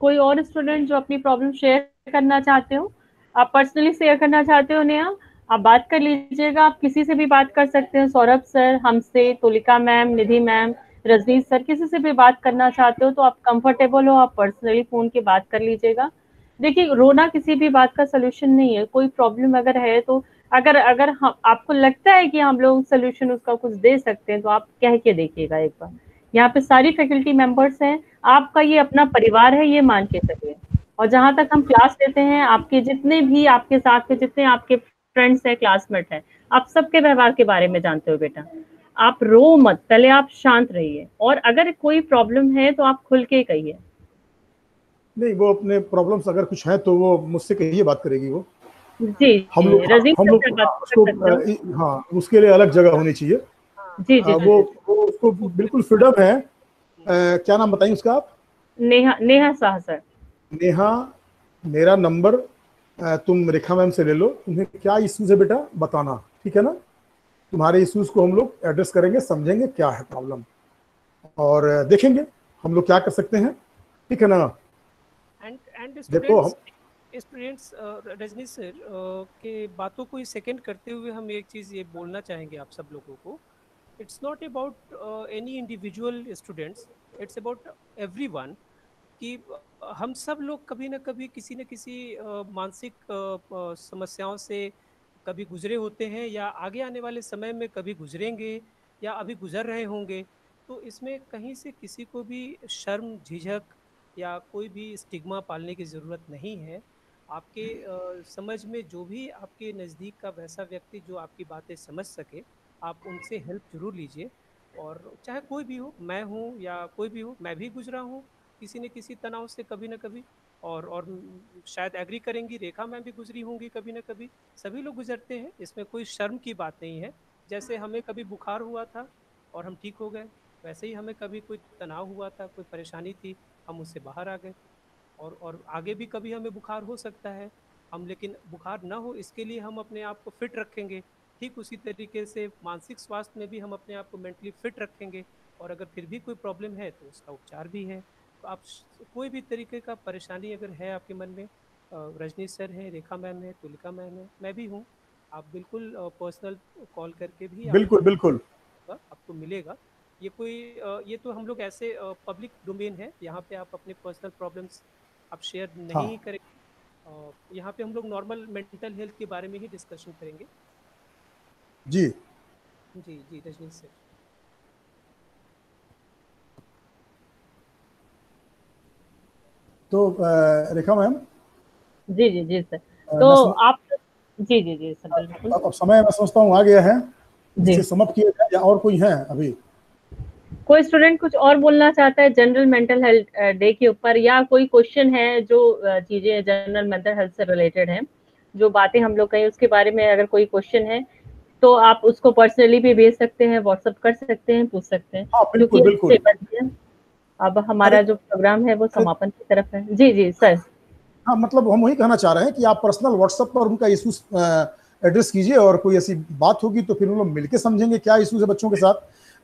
कोई और स्टूडेंट जो अपनी प्रॉब्लम शेयर करना चाहते हो? आप पर्सनली शेयर करना चाहते हो नेहा, आप बात कर लीजिएगा, आप किसी से भी बात कर सकते हो, सौरभ सर, हमसे, Tulika ma'am, Nidhi ma'am, Rajneesh sir, किसी से भी बात करना चाहते हो तो आप कंफर्टेबल हो, आप पर्सनली फोन के बात कर लीजिएगा। देखिए रोना किसी भी बात का सोल्यूशन नहीं है। कोई प्रॉब्लम अगर है तो अगर अगर हम आपको लगता है कि हम लोग सोल्यूशन उसका कुछ दे सकते हैं तो आप कह के देखिएगा एक बार। यहाँ पे सारी फैकल्टी मेंबर्स हैं, आपका ये अपना परिवार है, ये मान के चलिए। और जहां तक हम क्लास लेते हैं, आपके जितने भी आपके साथ के जितने आपके फ्रेंड्स हैं, क्लासमेट हैं, आप सबके व्यवहार के बारे में जानते हो बेटा। आप रो मत, पहले आप शांत रहिए, और अगर कोई प्रॉब्लम है तो आप खुल के कहिए। नहीं, वो अपने प्रॉब्लम्स अगर कुछ है तो वो मुझसे कहिए, बात करेगी वो। जी हम लोग रजीक हम सर लोग से बात कर उसको सकते हो। हाँ, उसके लिए अलग जगह होनी चाहिए। जी जी वो उसको बिल्कुल फ्रीडम है। क्या नाम बताइए उसका आप? नेहा, नेहा शाह सर। नेहा, मेरा नंबर तुम रेखा मैम से ले लो, तुम्हें क्या इश्यूज है बेटा बताना, ठीक है ना? तुम्हारे इश्यूज को हम लोग एड्रेस करेंगे, समझेंगे क्या है प्रॉब्लम, और देखेंगे हम लोग क्या कर सकते हैं, ठीक है ना? एंड देखो हम स्टूडेंट्स रजनीश सर के बातों को सेकंड करते हुए हम एक चीज़ ये बोलना चाहेंगे आप सब लोगों को। It's not about any individual students, it's about everyone, कि हम सब लोग कभी ना कभी किसी न किसी मानसिक समस्याओं से कभी गुजरे होते हैं, या आगे आने वाले समय में कभी गुजरेंगे, या अभी गुजर रहे होंगे। तो इसमें कहीं से किसी को भी शर्म, झिझक या कोई भी स्टिग्मा पालने की ज़रूरत नहीं है। आपके समझ में जो भी आपके नज़दीक का वैसा व्यक्ति जो आपकी बातें समझ सके, आप उनसे हेल्प जरूर लीजिए। और चाहे कोई भी हो, मैं हूँ या कोई भी हो, मैं भी गुजरा हूँ किसी न किसी तनाव से कभी ना कभी। और शायद एग्री करेंगी, रेखा मैम भी गुजरी होंगी कभी ना कभी। सभी लोग गुजरते हैं, इसमें कोई शर्म की बात नहीं है। जैसे हमें कभी बुखार हुआ था और हम ठीक हो गए, वैसे ही हमें कभी कोई तनाव हुआ था, कोई परेशानी थी, हम उससे बाहर आ गए। और आगे भी कभी हमें बुखार हो सकता है हम, लेकिन बुखार ना हो इसके लिए हम अपने आप को फिट रखेंगे, ठीक उसी तरीके से मानसिक स्वास्थ्य में भी हम अपने आप को मेंटली फिट रखेंगे, और अगर फिर भी कोई प्रॉब्लम है तो उसका उपचार भी है। तो आप कोई भी तरीके का परेशानी अगर है आपके मन में, रजनीश सर है, रेखा मैम है, तुलिका मैम है, मैं भी हूँ, आप बिल्कुल पर्सनल कॉल करके भी बिल्कुल बिल्कुल आपको मिलेगा। ये कोई ये तो हम लोग ऐसे पब्लिक डोमेन है, यहाँ पे आप अपने पर्सनल प्रॉब्लम्स आप शेयर नहीं करेंगे। यहाँ पे हम लोग नॉर्मल मेंटल हेल्थ के बारे में ही डिस्कशन करेंगे। जी जी जी रजनीश सर। तो रेखा मैम। जी जी जी सर। तो आप जी जी जी सर बिल्कुल। अब समय मैं समझता हूँ आ गया है, इसे समाप्त किया जाए या और कोई है अभी? कोई स्टूडेंट कुछ और बोलना चाहता है जनरल मेंटल हेल्थ डे के ऊपर, या कोई क्वेश्चन है जो चीजें जनरल मेंटल हेल्थ से रिलेटेड हैं, जो बातें हम लोग कहीं उसके बारे में अगर कोई क्वेश्चन है तो आप उसको पर्सनली भी भेज सकते हैं, व्हाट्सएप कर सकते हैं, पूछ सकते हैं। बिल्कुल बिल्कुल। अब हमारा जो प्रोग्राम है वो समापन की तरफ है। जी जी सर। हाँ, मतलब हम वही कहना चाह रहे हैं कि आप पर्सनल व्हाट्सएप पर उनका इशूज एड्रेस कीजिए, और कोई ऐसी बात होगी तो फिर हम लोग मिलकर समझेंगे क्या इशूज है बच्चों के साथ।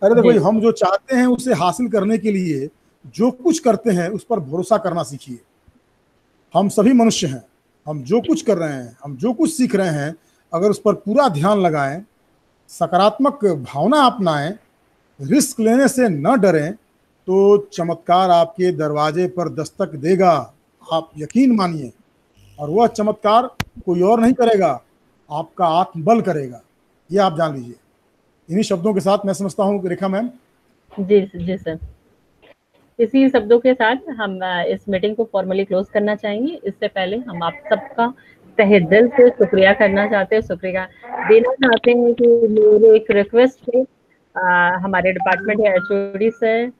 अरे देखो, हम जो चाहते हैं उसे हासिल करने के लिए जो कुछ करते हैं उस पर भरोसा करना सीखिए। हम सभी मनुष्य हैं, हम जो कुछ कर रहे हैं, हम जो कुछ सीख रहे हैं, अगर उस पर पूरा ध्यान लगाएं, सकारात्मक भावना अपनाएं, रिस्क लेने से न डरें, तो चमत्कार आपके दरवाजे पर दस्तक देगा। आप यकीन मानिए, और वह चमत्कार कोई और नहीं करेगा, आपका आत्मबल करेगा, ये आप जान लीजिए। इन्हीं शब्दों के साथ मैं समझता हूँ कि रेखा मैम। जी जी सर, इसी शब्दों के साथ हम इस मीटिंग को फॉर्मली क्लोज करना चाहेंगे। इससे पहले हम आप सबका तहे दिल से शुक्रिया करना चाहते हैं, शुक्रिया देना चाहते हैं कि मेरे एक रिक्वेस्ट है, हमारे डिपार्टमेंट के HOD sir,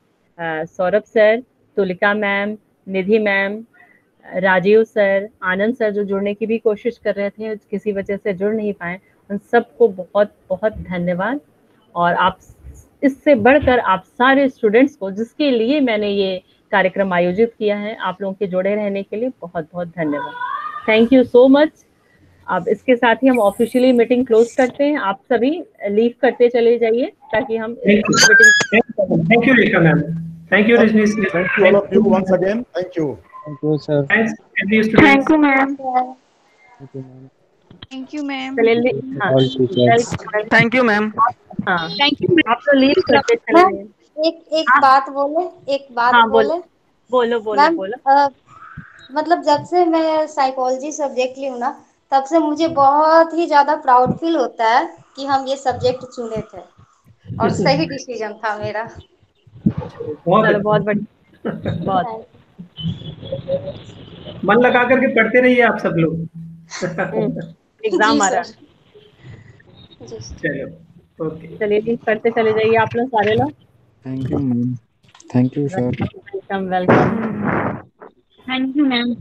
Saurabh sir, Tulika ma'am, Nidhi ma'am, Rajeev sir, Anand sir जो जुड़ने की भी कोशिश कर रहे थे, किसी वजह से जुड़ नहीं पाए, उन सबको बहुत बहुत धन्यवाद। और आप इससे बढ़कर आप सारे स्टूडेंट्स को, जिसके लिए मैंने ये कार्यक्रम आयोजित किया है, आप लोगों के जुड़े रहने के लिए बहुत बहुत धन्यवाद। Thank you so much. अब इसके साथ ही हम ऑफिशियली मीटिंग क्लोज करते हैं। आप सभी लीव करते चले जाइए ताकि हम meeting. Thank you Rekha ma'am, thank you Rajnish, thank you all of you once again. Thank you sir. Thank you ma'am. Thank you ma'am. Thank you ma'am. हाँ थैंक यू। आप तो लीव करते चले जाइए। एक बात बोले, एक बात बोले। बोलो बोलो बोलो। मतलब जब से मैं साइकोलॉजी सब्जेक्ट ली हूँ ना, तब से मुझे बहुत ही ज्यादा प्राउड फील होता है कि हम ये सब्जेक्ट चुने थे, और सही डिसीजन था मेरा। बहुत बढ़िया, बहुत मन लगा करके पढ़ते रहिए आप सब लोग। एग्जाम आ रहा है। चलो ओके, चलिए लीव करते चले जाइए आप लोग सारे लोग। Thank you ma'am. Thank you sir. Welcome welcome. Thank you ma'am.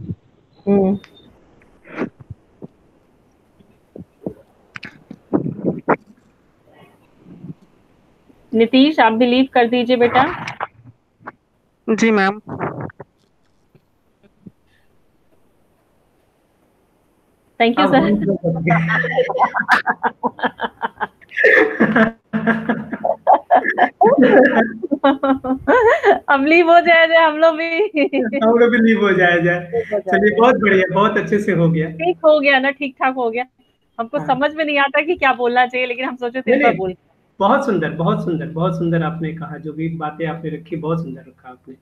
Nitish आप भी लीव कर दीजिए बेटा। जी मैम। Thank you sir. अब लीव हो जाए हम लोग भी लीव हो जाए। चलिए बहुत बढ़िया, बहुत अच्छे से हो गया। ठीक हो गया ना, ठीक ठाक हो गया। हमको समझ में नहीं आता कि क्या बोलना चाहिए, लेकिन हम सोचे थे बोल। बहुत सुंदर, बहुत सुंदर, बहुत सुंदर आपने कहा, जो भी बातें आपने रखी बहुत सुंदर रखा आपने।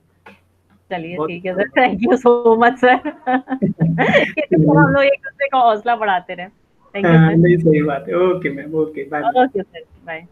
चलिए ठीक है sir, thank you so much sir. हम लोग एक दूसरे का हौसला बढ़ाते रहे। Thank you sir. नहीं सही बात है। Okay ma'am, okay bye. Okay sir bye.